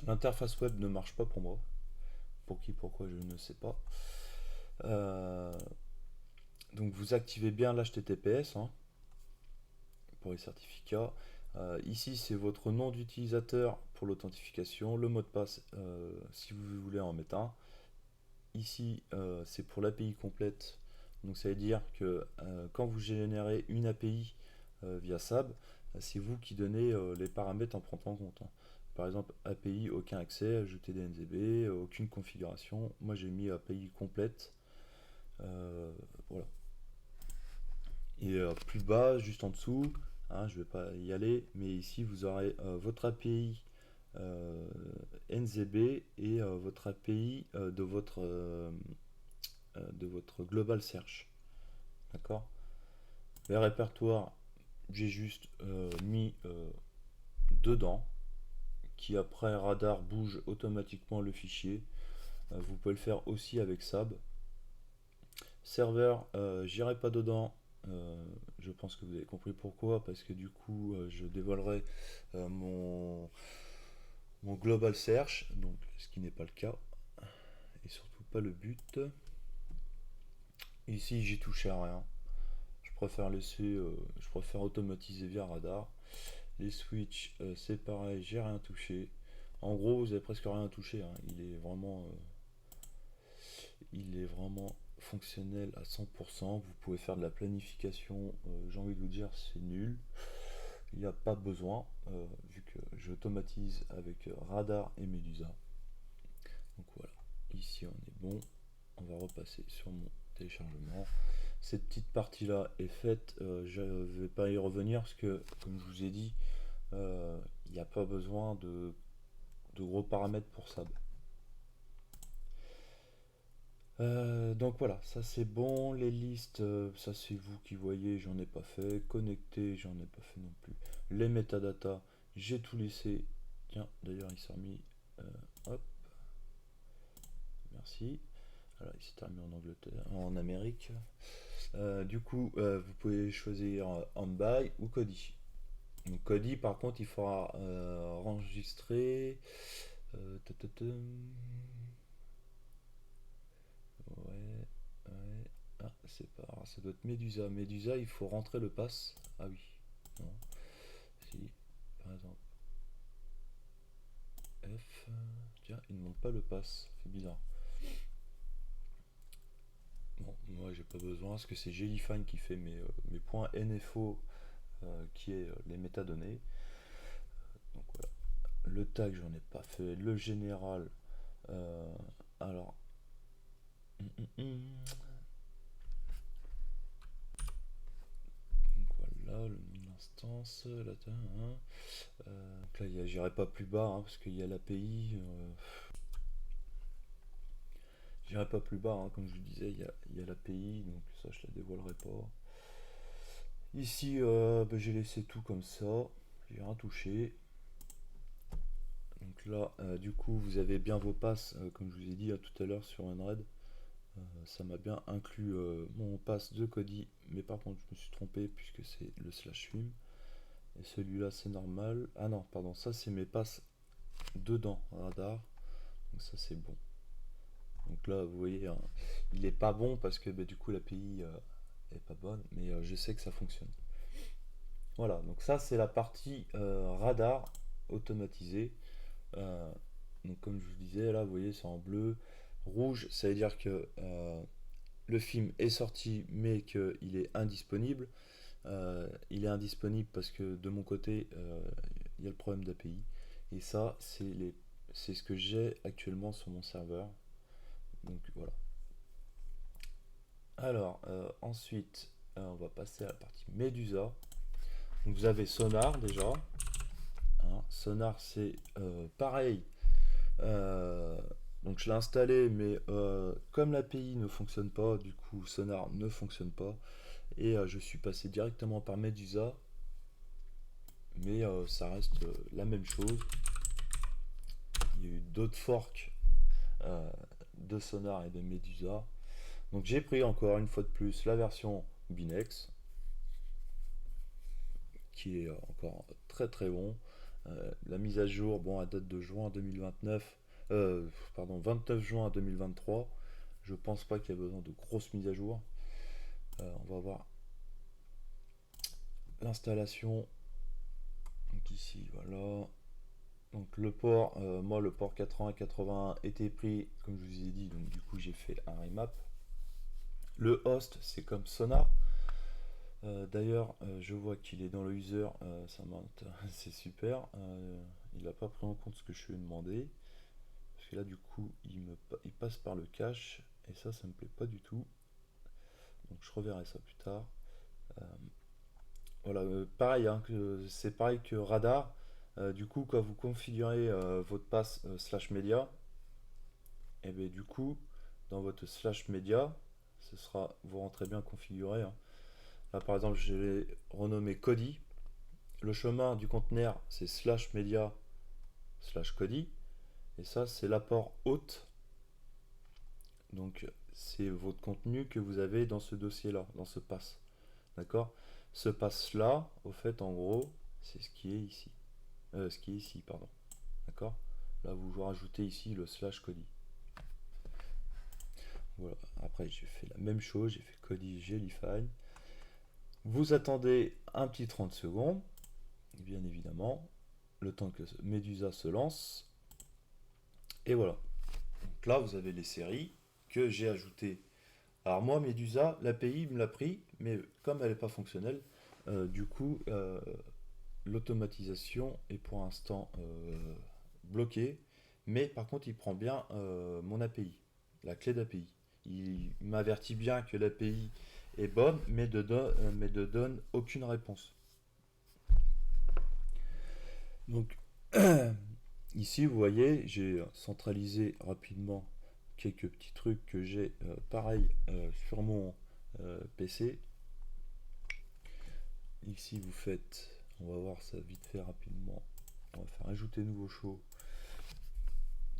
L'interface web ne marche pas pour moi. Pour qui, pourquoi, je ne sais pas. Donc vous activez bien l'HTTPS pour les certificats. Ici c'est votre nom d'utilisateur pour l'authentification, le mot de passe si vous voulez en mettre un. Ici c'est pour l'API complète, donc ça veut dire que quand vous générez une API via SAB, c'est vous qui donnez les paramètres en prenant en compte. Par exemple, API, aucun accès, ajouter des NZB, aucune configuration. Moi j'ai mis API complète. Voilà. Et plus bas, juste en dessous, je ne vais pas y aller, mais ici vous aurez votre API NZB et votre API de votre Global Search. D'accord. Les répertoires, j'ai juste mis dedans, qui après Radar bouge automatiquement le fichier. Vous pouvez le faire aussi avec SAB. Serveur, j'irai pas dedans. Je pense que vous avez compris pourquoi, parce que du coup je dévoilerai mon global search, donc ce qui n'est pas le cas et surtout pas le but. Ici j'y touché à rien. Je préfère laisser, je préfère automatiser via Radar. Les switches c'est pareil, j'ai rien touché. En gros vous avez presque rien touché. Il est vraiment fonctionnel à 100%. Vous pouvez faire de la planification, j'ai envie de vous dire c'est nul. Il n'y a pas besoin, vu que j'automatise avec Radar et Medusa. Donc voilà, ici on est bon. On va repasser sur mon téléchargement. Cette petite partie là est faite, je ne vais pas y revenir parce que comme je vous ai dit, il n'y a pas besoin de gros paramètres pour ça. Donc voilà, ça c'est bon. Les listes, ça c'est vous qui voyez, j'en ai pas fait. Connecter, j'en ai pas fait non plus. Les métadatas, j'ai tout laissé. Tiens, d'ailleurs il s'est remis. Hop, merci. Alors il s'est terminé en Angleterre, en Amérique. Du coup, vous pouvez choisir Onby ou Kodi. Donc Kodi, par contre, il faudra enregistrer. Ouais, ouais. Ah, c'est pas. Ça doit être Medusa. Medusa, il faut rentrer le pass. Ah oui. Non. Si, par exemple. F. Tiens, il ne montre pas le pass. C'est bizarre. Bon, moi j'ai pas besoin parce que c'est Jellyfine qui fait mes points NFO qui est les métadonnées. Donc voilà. Le tag, j'en ai pas fait. Le général. Alors. Hum, hum, hum. Donc voilà, le nom de l'instance. Donc là, j'irai pas plus bas parce qu'il y a l'API. J'irai pas plus bas, comme je vous disais, il y a l'API, donc ça je la dévoilerai pas. Ici, j'ai laissé tout comme ça, j'ai rien touché. Donc là, du coup, vous avez bien vos passes, comme je vous ai dit tout à l'heure sur Unred. Ça m'a bien inclus mon pass de Kodi, mais par contre, je me suis trompé puisque c'est le slash film. Et celui-là, c'est normal. Ah non, pardon, ça c'est mes passes dedans, Radar. Donc ça c'est bon. Donc là, vous voyez, hein, il est pas bon parce que du coup l'API est pas bonne, mais je sais que ça fonctionne. Voilà, donc ça c'est la partie radar automatisée. Euh, donc comme je vous disais, là vous voyez c'est en bleu. Rouge, ça veut dire que le film est sorti mais qu'il est indisponible. Il est indisponible parce que de mon côté, il y a le problème d'API. Et ça, c'est ce que j'ai actuellement sur mon serveur. Donc voilà. Alors, ensuite, on va passer à la partie Medusa. Donc, vous avez Sonar déjà. Hein. Sonar, c'est pareil. Euh, donc, je l'ai installé, mais comme l'API ne fonctionne pas, du coup, Sonar ne fonctionne pas. Et je suis passé directement par Medusa, mais ça reste la même chose. Il y a eu d'autres forks euh, de Sonar et de Medusa. Donc j'ai pris encore une fois de plus la version Binex, qui est encore très très bon. La mise à jour, bon, à date de juin 2029, pardon, 29 juin 2023. Je pense pas qu'il y a besoin de grosses mises à jour. On va voir l'installation. Donc ici, voilà. Donc le port, moi le port 80-81 était pris, comme je vous ai dit, donc du coup j'ai fait un remap. Le host, c'est comme Sonar. D'ailleurs, je vois qu'il est dans le user, ça monte, c'est super. Il n'a pas pris en compte ce que je lui ai demandé. Parce que là, du coup, il passe par le cache. Et ça me plaît pas du tout. Donc je reverrai ça plus tard. Euh, voilà, pareil, hein, c'est pareil que Radar. Du coup, quand vous configurez votre pass slash media, et bien du coup, dans votre slash media, vous rentrez bien configuré. Hein. Là, par exemple, je l'ai renommé Kodi. Le chemin du conteneur, c'est slash media slash Kodi. Et ça, c'est l'apport hôte. Donc, c'est votre contenu que vous avez dans ce dossier-là, dans ce pass. D'accord. Ce pass-là, au fait, en gros, c'est ce qui est ici. Ce qui est ici, pardon. D'accord. Là, vous rajoutez ici le slash Kodi. Voilà. Après, j'ai fait la même chose. J'ai fait Kodi Jellyfine. Vous attendez un petit 30 secondes, bien évidemment, le temps que Medusa se lance. Et voilà. Donc là, vous avez les séries que j'ai ajoutées. Alors moi, Medusa, l'API me l'a pris, mais comme elle n'est pas fonctionnelle, du coup, l'automatisation est pour l'instant bloquée. Mais par contre, il prend bien mon API, la clé d'API. Il m'avertit bien que l'API est bonne, mais ne donne aucune réponse. Donc ici, vous voyez, j'ai centralisé rapidement quelques petits trucs que j'ai pareil sur mon PC. Ici, vous faites, on va voir ça vite fait rapidement. On va faire ajouter nouveau show.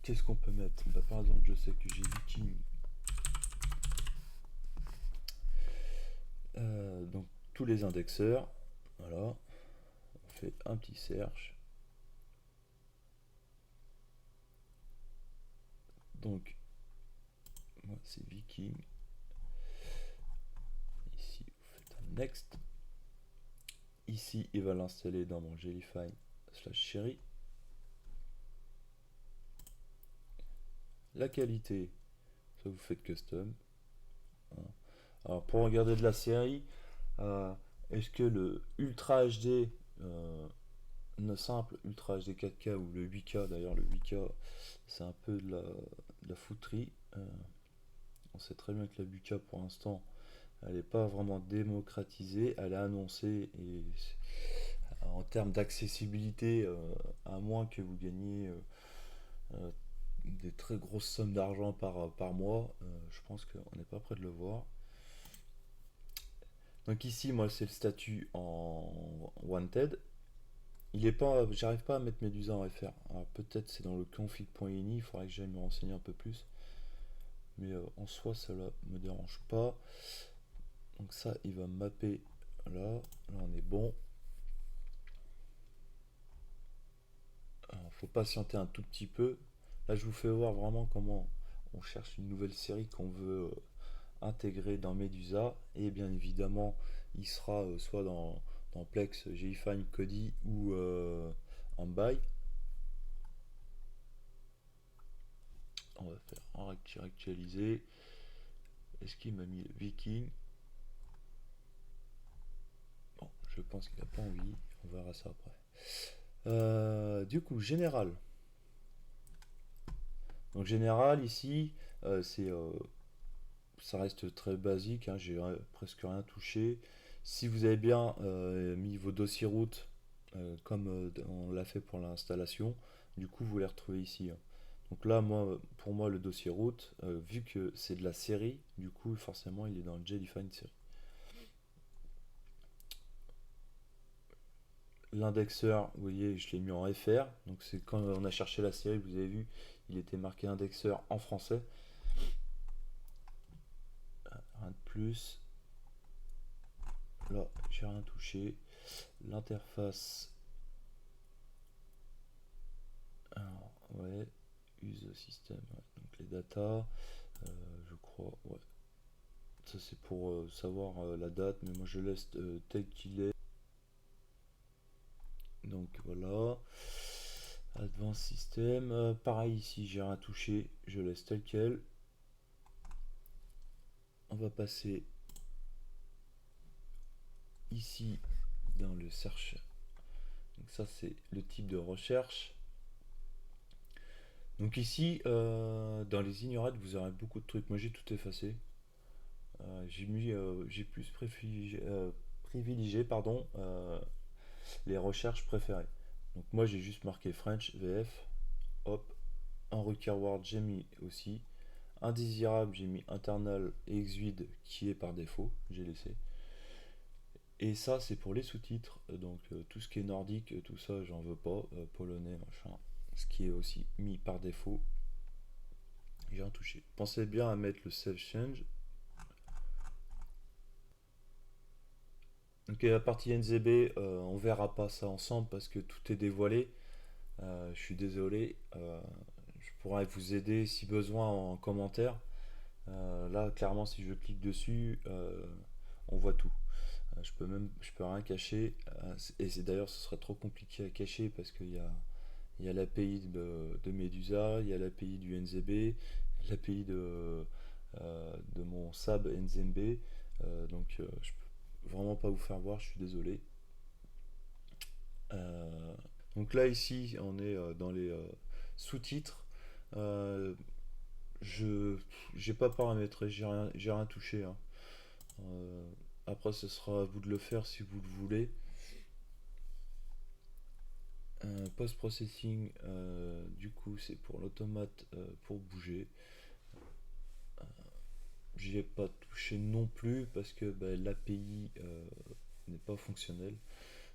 Qu'est-ce qu'on peut mettre? Bah, par exemple, je sais que j'ai Viking. Donc, tous les indexeurs. Voilà. On fait un petit search. Donc, moi, c'est Viking. Ici, vous faites un next. Ici, il va l'installer dans mon Jellyfine slash Cherry. La qualité, ça vous faites custom. Hein. Alors, pour regarder de la série, euh, est-ce que le Ultra HD une simple Ultra HD 4K ou le 8K, d'ailleurs le 8K c'est un peu de la fouterie. On sait très bien que la 8K pour l'instant elle n'est pas vraiment démocratisée, elle est annoncée et en termes d'accessibilité, à moins que vous gagniez euh, des très grosses sommes d'argent par mois, je pense qu'on n'est pas près de le voir. Donc ici moi c'est le statut en wanted. Il est pas, j'arrive pas à mettre Medusa en FR. Alors peut-être c'est dans le config.ini, il faudrait que j'aille me renseigner un peu plus. Mais en soi, cela me dérange pas. Donc ça, il va mapper là. Là, on est bon. Alors, faut patienter un tout petit peu. Là, je vous fais voir vraiment comment on cherche une nouvelle série qu'on veut intégrer dans Medusa, et bien évidemment, il sera soit dans Plex, JFine, Kodi ou en buy. On va faire en actualiser. Est-ce qu'il m'a mis le Viking? Bon, je pense qu'il n'a pas envie. On verra ça après. Du coup, général. Donc général ici, c'est ça reste très basique, hein, j'ai presque rien touché. Si vous avez bien mis vos dossiers route comme on l'a fait pour l'installation, du coup vous les retrouvez ici, hein. Donc là, pour moi, le dossier route, vu que c'est de la série, du coup forcément il est dans le JDFine série. L'indexeur, vous voyez, je l'ai mis en FR. Donc c'est quand on a cherché la série, vous avez vu, il était marqué indexeur en français. Rien de plus. Là, j'ai rien touché. L'interface. Alors, ouais. Use système. Ouais. Donc les data. Je crois. Ouais. Ça c'est pour savoir la date, mais moi je laisse tel qu'il est. Donc voilà. Advanced System. Pareil ici, j'ai rien touché. Je laisse tel quel. On va passer ici dans le search. Donc ça c'est le type de recherche. Donc ici dans les ignorates vous aurez beaucoup de trucs. Moi j'ai tout effacé. J'ai plus privilégié pardon, les recherches préférées. Donc moi j'ai juste marqué French VF. Hop. Un requireword j'ai mis aussi. Indésirable j'ai mis internal et exude qui est par défaut. J'ai laissé. Et ça, c'est pour les sous-titres. Donc, tout ce qui est nordique, tout ça, j'en veux pas. Polonais, machin. Ce qui est aussi mis par défaut. J'ai rien touché. Pensez bien à mettre le save change. Donc, la partie NZB, on verra pas ça ensemble parce que tout est dévoilé. Je suis désolé. Je pourrais vous aider si besoin en commentaire. Là, clairement, si je clique dessus, on voit tout. Je peux rien cacher. Et c'est d'ailleurs, ce serait trop compliqué à cacher parce qu'il y a l'API de Medusa, il y a l'API du NZB, l'API de mon SAB NZB. Donc, je peux vraiment pas vous faire voir, je suis désolé. Donc là, ici, on est dans les sous-titres. Je j'ai pas paramétré, j'ai rien touché, hein. Euh, Après, ce sera à vous de le faire si vous le voulez. Post-processing, du coup, c'est pour l'automate pour bouger. J'y ai pas touché non plus parce que l'API n'est pas fonctionnelle.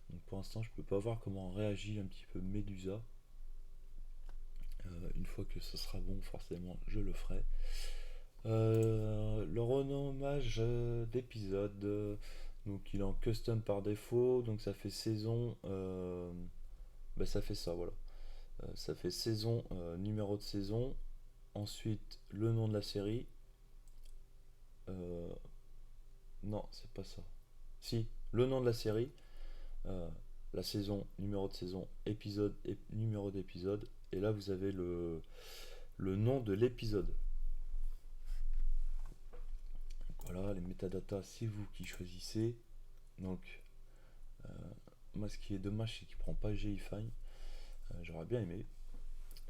Donc pour l'instant, je peux pas voir comment réagit un petit peu Medusa. Une fois que ce sera bon, forcément, je le ferai. Le renommage d'épisode, donc il est en custom par défaut, donc ça fait saison. Ça fait ça, voilà. Ça fait saison, numéro de saison. Ensuite, le nom de la série. Euh, non, c'est pas ça. Si, le nom de la série, euh, la saison, numéro de saison, épisode, numéro d'épisode. Et là, vous avez le nom de l'épisode. Voilà, les métadatas, c'est vous qui choisissez. Donc, euh, moi, ce qui est dommage, c'est qu'il prend pas JFine. J'aurais bien aimé,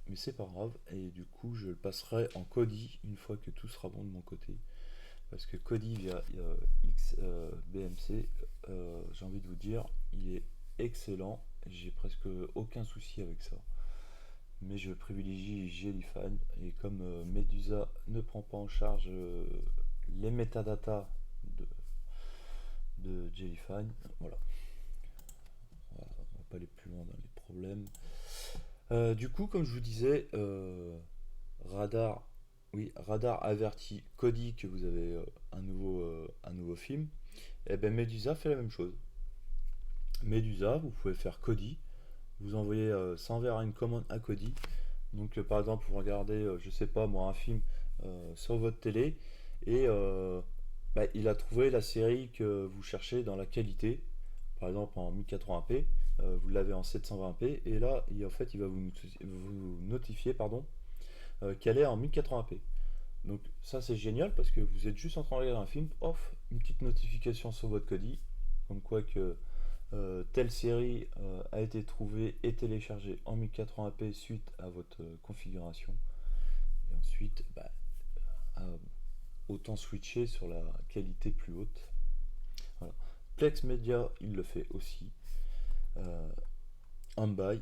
mais c'est pas grave. Et du coup, je le passerai en Kodi une fois que tout sera bon de mon côté. Parce que Kodi via XBMC, j'ai envie de vous dire, il est excellent. J'ai presque aucun souci avec ça. Mais je privilégie Jellyfan. Et comme Medusa ne prend pas en charge les métadatas de Jellyfan, voilà. On va pas aller plus loin dans les problèmes. Du coup, comme je vous disais, Radar, oui, Radar avertit Kodi que vous avez un nouveau film. Et bien Medusa fait la même chose. Medusa, vous pouvez faire Kodi, vous envoyez, ça enverra une commande à Kodi. Donc par exemple, vous regardez, je sais pas moi, un film sur votre télé et il a trouvé la série que vous cherchez dans la qualité, par exemple en 1080p, vous l'avez en 720p et là en fait il va vous notifier pardon, qu'elle est en 1080p. Donc ça c'est génial parce que vous êtes juste en train de regarder un film, off, une petite notification sur votre colis, comme quoi que telle série a été trouvée et téléchargée en 1080p suite à votre configuration. Et ensuite, autant switcher sur la qualité plus haute. Voilà. Plex Media, il le fait aussi. Ambai,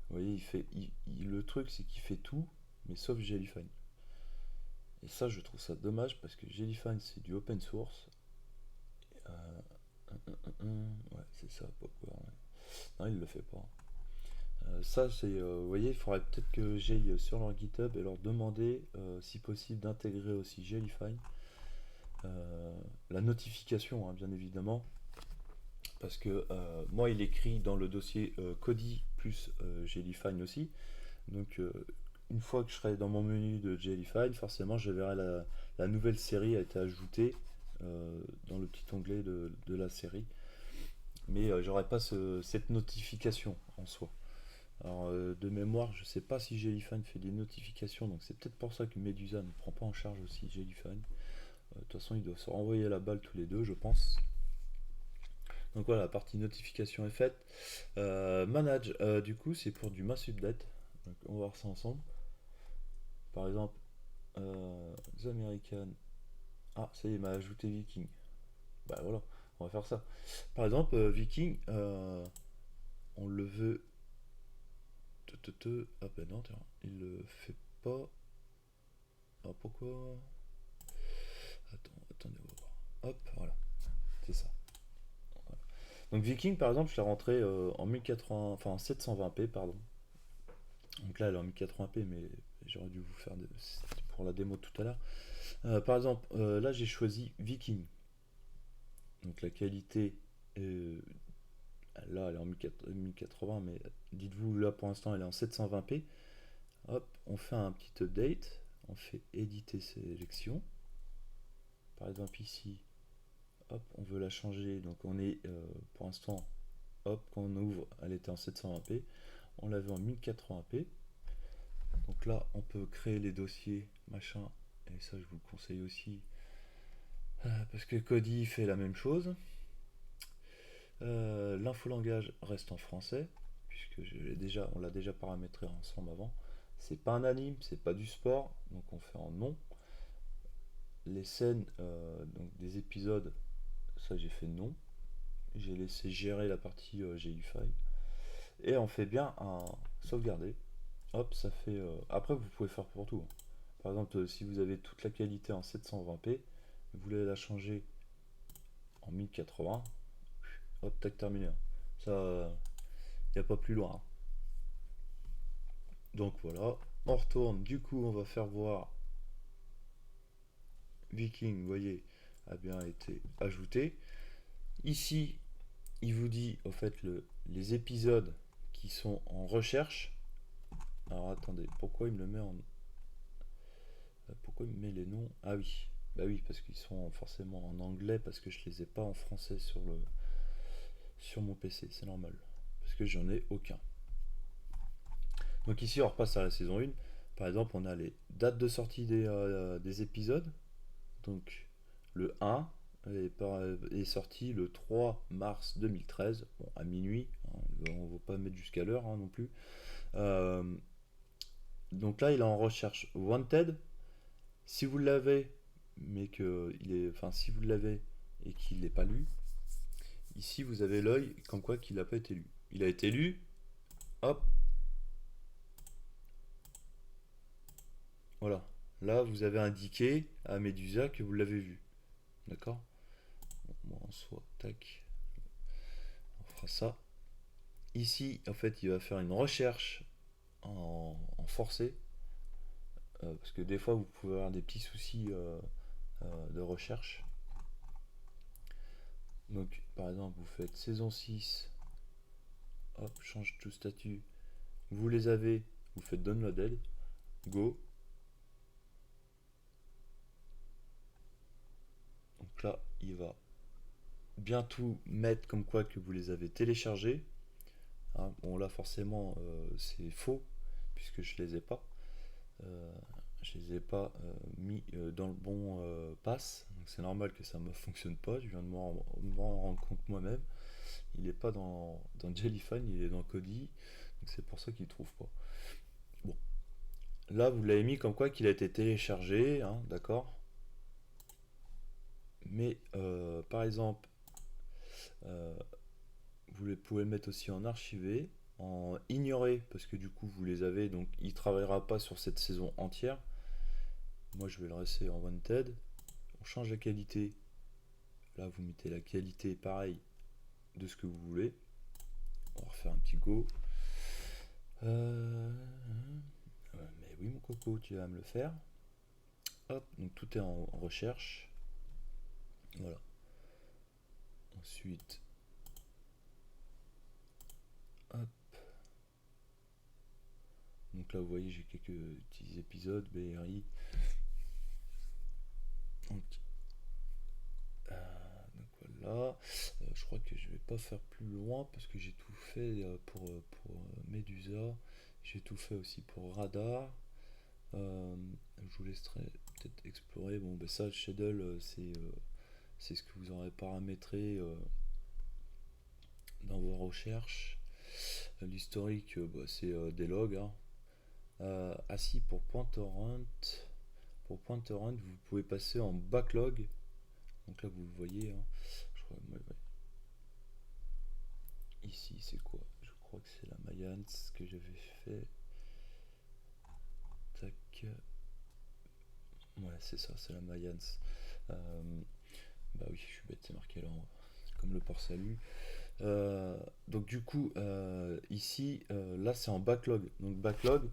vous voyez, le truc c'est qu'il fait tout, mais sauf Jellyfine. Et ça, je trouve ça dommage parce que Jellyfine c'est du open source. Ouais, c'est ça, pourquoi ouais. Non, il le fait pas. Ça, c'est, vous voyez, il faudrait peut-être que j'aille sur leur GitHub et leur demander, si possible, d'intégrer aussi Jellyfine. La notification, hein, bien évidemment, parce que moi, il écrit dans le dossier Kodi plus Jellyfine aussi. Donc, une fois que je serai dans mon menu de Jellyfine, forcément, je verrai la nouvelle série a été ajoutée dans le petit onglet de la série. Mais j'aurai pas cette notification en soi. Alors, de mémoire, je sais pas si Jellyfine fait des notifications, donc c'est peut-être pour ça que Medusa ne prend pas en charge aussi Jellyfine. De toute façon, ils doivent se renvoyer la balle tous les deux, je pense. Donc voilà, la partie notification est faite. Manage, du coup, c'est pour du mass update. Donc on va voir ça ensemble. Par exemple, The American. Ah, ça y est, il m'a ajouté Viking. Bah voilà, on va faire ça. Par exemple, Viking, on le veut. Ah ben non, tiens, il le fait pas. Ah pourquoi? Attendez, on va voir. Hop, voilà, c'est ça. Voilà. Donc Viking, par exemple, je l'ai rentré en 1080, enfin en 720p, pardon. Donc là, elle est en 1080p, mais j'aurais dû vous faire pour la démo tout à l'heure. Par exemple, là, j'ai choisi Viking. Donc la qualité, euh, là, elle est en 1080, mais dites-vous, là, pour l'instant, elle est en 720p. Hop, on fait un petit update. On fait éditer sélection. Par exemple, ici, hop, on veut la changer. Donc on est, pour l'instant, hop, quand on ouvre, elle était en 720p. On l'avait en 1080p. Donc là, on peut créer les dossiers, machin. Et ça, je vous le conseille aussi. Parce que Kodi fait la même chose. L'infolangage reste en français, puisque on l'a déjà paramétré ensemble avant. C'est pas un anime, c'est pas du sport, donc on fait en non. Les scènes, donc des épisodes, ça j'ai fait non. J'ai laissé gérer la partie GUFI. Et on fait bien un sauvegarder. Hop, ça fait. Après, vous pouvez faire pour tout. Par exemple, si vous avez toute la qualité en 720p, vous voulez la changer en 1080, hop, tac, terminé. Ça, il n'y a pas plus loin. Donc voilà, on retourne. Du coup, on va faire voir Viking, vous voyez, a bien été ajouté. Ici, il vous dit, au fait, les épisodes qui sont en recherche. Alors attendez, pourquoi il me le met en. Pourquoi il me met les noms? Ah oui, bah oui, parce qu'ils sont forcément en anglais, parce que je les ai pas en français sur mon PC, c'est normal. Parce que j'en ai aucun. Donc ici, on repasse à la saison 1. Par exemple, on a les dates de sortie des épisodes. Donc le 1 est sorti le 3 mars 2013, bon, à minuit. Hein, on ne va pas mettre jusqu'à l'heure hein, non plus. Euh, donc là, il est en recherche Wanted. Si vous l'avez, mais que il est, enfin si vous l'avez et qu'il n'est pas lu, ici vous avez l'œil comme quoi qu'il n'a pas été lu. Il a été lu, hop, voilà. Là, vous avez indiqué à Medusa que vous l'avez vu. D'accord. Bon, moi en soit, tac, on fera ça. Ici, en fait, il va faire une recherche en forcé. Parce que des fois, vous pouvez avoir des petits soucis de recherche. Donc, par exemple, vous faites saison 6, hop, change tout statut. Vous les avez, vous faites downloaded, go. Donc là, il va bientôt mettre comme quoi que vous les avez téléchargés. Hein, bon là forcément c'est faux puisque je les ai pas. Euh, je les ai pas mis dans le bon pass. Donc c'est normal que ça ne me fonctionne pas. Je viens de m'en rendre compte moi-même. Il n'est pas dans Jellyfine, il est dans Kodi. Donc c'est pour ça qu'il ne trouve pas. Bon, là vous l'avez mis comme quoi qu'il a été téléchargé, hein, d'accord. Mais par exemple, euh, vous pouvez le mettre aussi en archivé, en ignoré, parce que du coup vous les avez, donc il ne travaillera pas sur cette saison entière. Moi je vais le rester en wanted. On change la qualité. Là vous mettez la qualité pareil de ce que vous voulez. On va refaire un petit go. Mais oui mon coco, tu vas me le faire. Hop, donc tout est en recherche. Voilà. Ensuite, hop. Donc là vous voyez j'ai quelques petits épisodes, BRI. Donc, voilà. Je crois que je vais pas faire plus loin parce que j'ai tout fait pour Medusa. J'ai tout fait aussi pour Radar. Je vous laisserai peut-être explorer. Bon, ben ça, le Shadow, c'est ce que vous aurez paramétré dans vos recherches. L'historique, bah, c'est des logs. Hein. Ah si, pour PointTorrent, vous pouvez passer en backlog. Donc là, vous le voyez. Hein. Je crois, ouais. Ici, c'est quoi? Je crois que c'est la Mayence que j'avais fait. Tac. Ouais, c'est ça, c'est la Mayence. Bah oui, je suis bête, c'est marqué là, comme le port salut. Donc du coup, ici, là c'est en backlog. Donc backlog,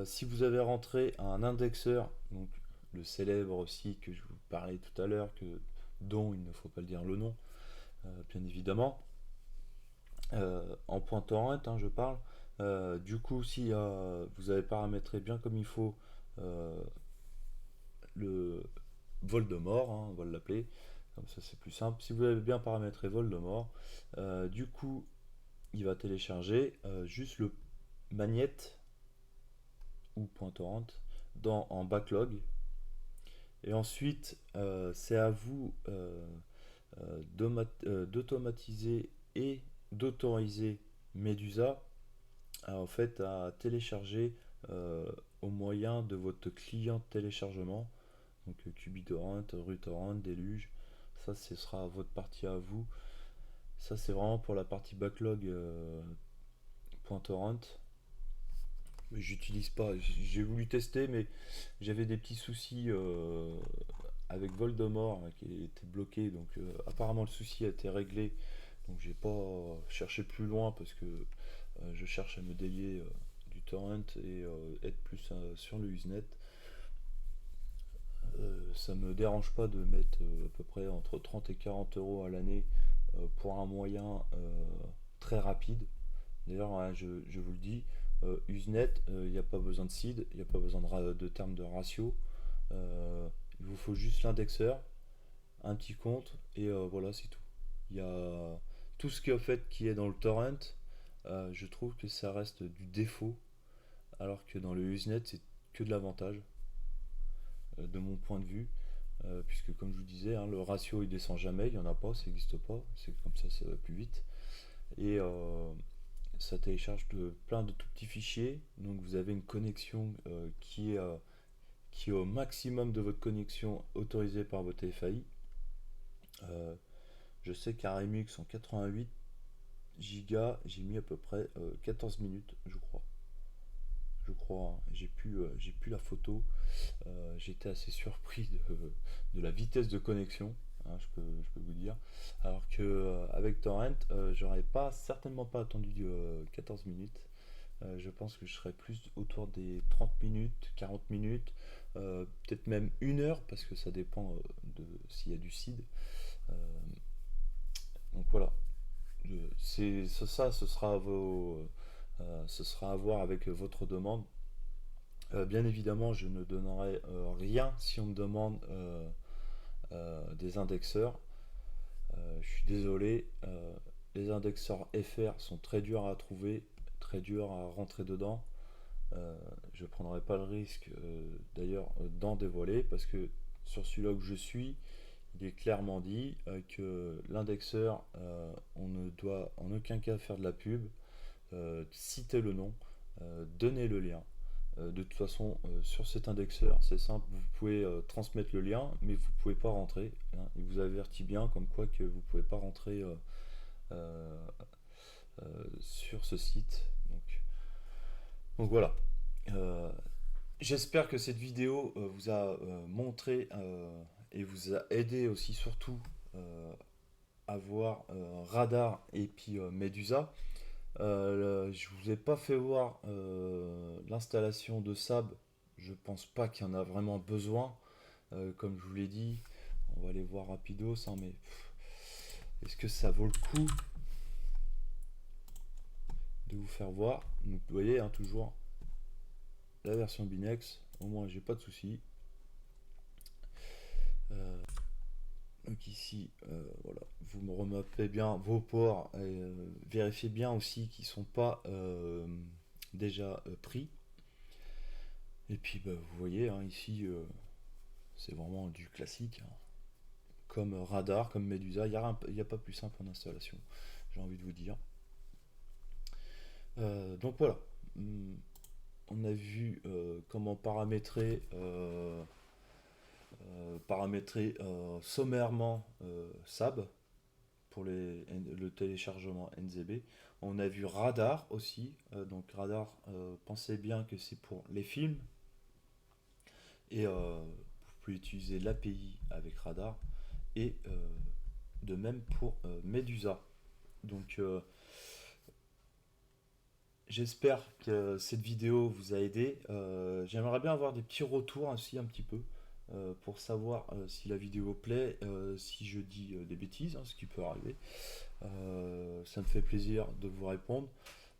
si vous avez rentré un indexeur, donc le célèbre aussi que je vous parlais tout à l'heure, dont il ne faut pas le dire le nom, bien évidemment, en point torrent, hein, je parle. Du coup, si vous avez paramétré bien comme il faut euh, le Voldemort, hein, on va l'appeler, comme ça c'est plus simple. Si vous avez bien paramétré Voldemort, du coup, il va télécharger juste le magnète ou point torrent en backlog. Et ensuite, c'est à vous d'automatiser et d'autoriser Medusa en fait, à télécharger au moyen de votre client de téléchargement. Donc QBTorrent, RuTorrent, Deluge. Ça, ce sera votre partie à vous. Ça, c'est vraiment pour la partie backlog .torrent. Mais j'utilise pas. J'ai voulu tester, mais j'avais des petits soucis avec Voldemort hein, qui était bloqué. Donc apparemment le souci a été réglé. Donc j'ai pas cherché plus loin parce que je cherche à me délier du torrent et être plus sur le Usenet. Ça me dérange pas de mettre à peu près entre 30 et 40 euros à l'année pour un moyen très rapide. D'ailleurs, hein, je vous le dis, Usenet, il n'y a pas besoin de seed, il n'y a pas besoin de termes de ratio. Il vous faut juste l'indexeur, un petit compte, et voilà, c'est tout. Il y a tout ce qui, en fait, qui est dans le torrent, je trouve que ça reste du défaut, alors que dans le Usenet, c'est que de l'avantage, de mon point de vue. Puisque comme je vous disais, hein, le ratio il descend jamais, il n'y en a pas, ça n'existe pas, c'est comme ça va plus vite. Et ça télécharge plein de tout petits fichiers. Donc vous avez une connexion qui est au maximum de votre connexion autorisée par votre FAI. Je sais qu'un Remix en 88 Go, j'ai mis à peu près 14 minutes, je crois. Je crois, hein. J'ai pu la photo. J'étais assez surpris de la vitesse de connexion, hein, je peux vous dire. Alors que avec Torrent, j'aurais certainement pas attendu 14 minutes. Je pense que je serais plus autour des 30 minutes, 40 minutes, peut-être même 1 heure, parce que ça dépend de s'il y a du seed. Euh, donc voilà, ça, ce sera à voir avec votre demande. Bien évidemment, je ne donnerai rien si on me demande des indexeurs. Je suis désolé, les indexeurs FR sont très durs à trouver, très durs à rentrer dedans. Je ne prendrai pas le risque d'ailleurs d'en dévoiler parce que sur celui-là que je suis, il est clairement dit que l'indexeur, on ne doit en aucun cas faire de la pub, citer le nom, donner le lien. De toute façon, sur cet indexeur, c'est simple, vous pouvez transmettre le lien, mais vous ne pouvez pas rentrer, hein. Il vous avertit bien comme quoi que vous ne pouvez pas rentrer euh, sur ce site. Donc voilà. Euh, J'espère que cette vidéo vous a montré et vous a aidé aussi surtout à voir Radar et puis Medusa. Je vous ai pas fait voir l'installation de SAB. Je pense pas qu'il y en a vraiment besoin. Comme je vous l'ai dit, on va aller voir rapidos, hein, mais est-ce que ça vaut le coup de vous faire voir? Donc, vous voyez, hein, toujours la version Binex. Au moins, j'ai pas de soucis. Euh, donc ici, voilà, vous me remappez bien vos ports et vérifiez bien aussi qu'ils sont pas déjà pris. Et puis bah, vous voyez hein, ici, c'est vraiment du classique, hein. Comme Radar, comme Medusa, il n'y a pas plus simple en installation, j'ai envie de vous dire. Donc voilà. On a vu comment paramétrer sommairement SAB pour le téléchargement NZB. On a vu Radar aussi. Donc Radar, pensez bien que c'est pour les films. Et vous pouvez utiliser l'API avec Radar. Et de même pour Medusa. Donc j'espère que cette vidéo vous a aidé. J'aimerais bien avoir des petits retours aussi un petit peu pour savoir si la vidéo plaît, si je dis des bêtises, hein, ce qui peut arriver. Ça me fait plaisir de vous répondre.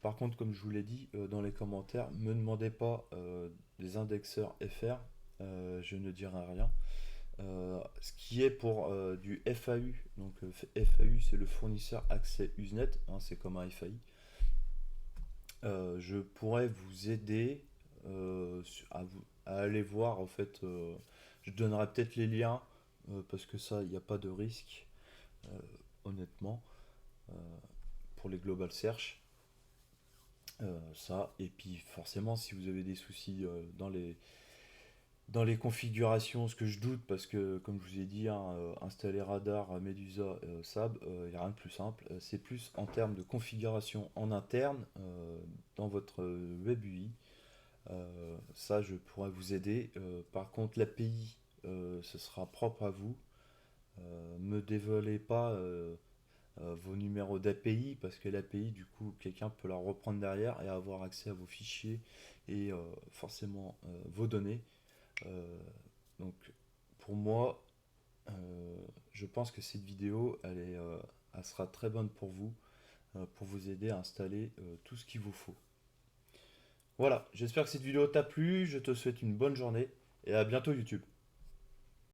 Par contre, comme je vous l'ai dit dans les commentaires, ne me demandez pas des indexeurs FR, je ne dirai rien. Ce qui est pour du FAU, donc FAU c'est le fournisseur accès Usenet, hein, c'est comme un FAI. Je pourrais vous aider à aller voir en fait. Je donnerai peut-être les liens parce que ça, il n'y a pas de risque, euh, honnêtement, euh, pour les global search. Ça, et puis forcément, si vous avez des soucis dans les configurations, ce que je doute, parce que comme je vous ai dit, hein, installer Radar, Medusa, SAB, il n'y a rien de plus simple. C'est plus en termes de configuration en interne dans votre web UI. Ça, je pourrais vous aider. Par contre, l'API, ce sera propre à vous. Me dévoilez pas vos numéros d'API parce que l'API, du coup, quelqu'un peut la reprendre derrière et avoir accès à vos fichiers et forcément vos données. Euh, donc, pour moi, je pense que cette vidéo, elle sera très bonne pour vous aider à installer tout ce qu'il vous faut. Voilà, j'espère que cette vidéo t'a plu, je te souhaite une bonne journée et à bientôt YouTube.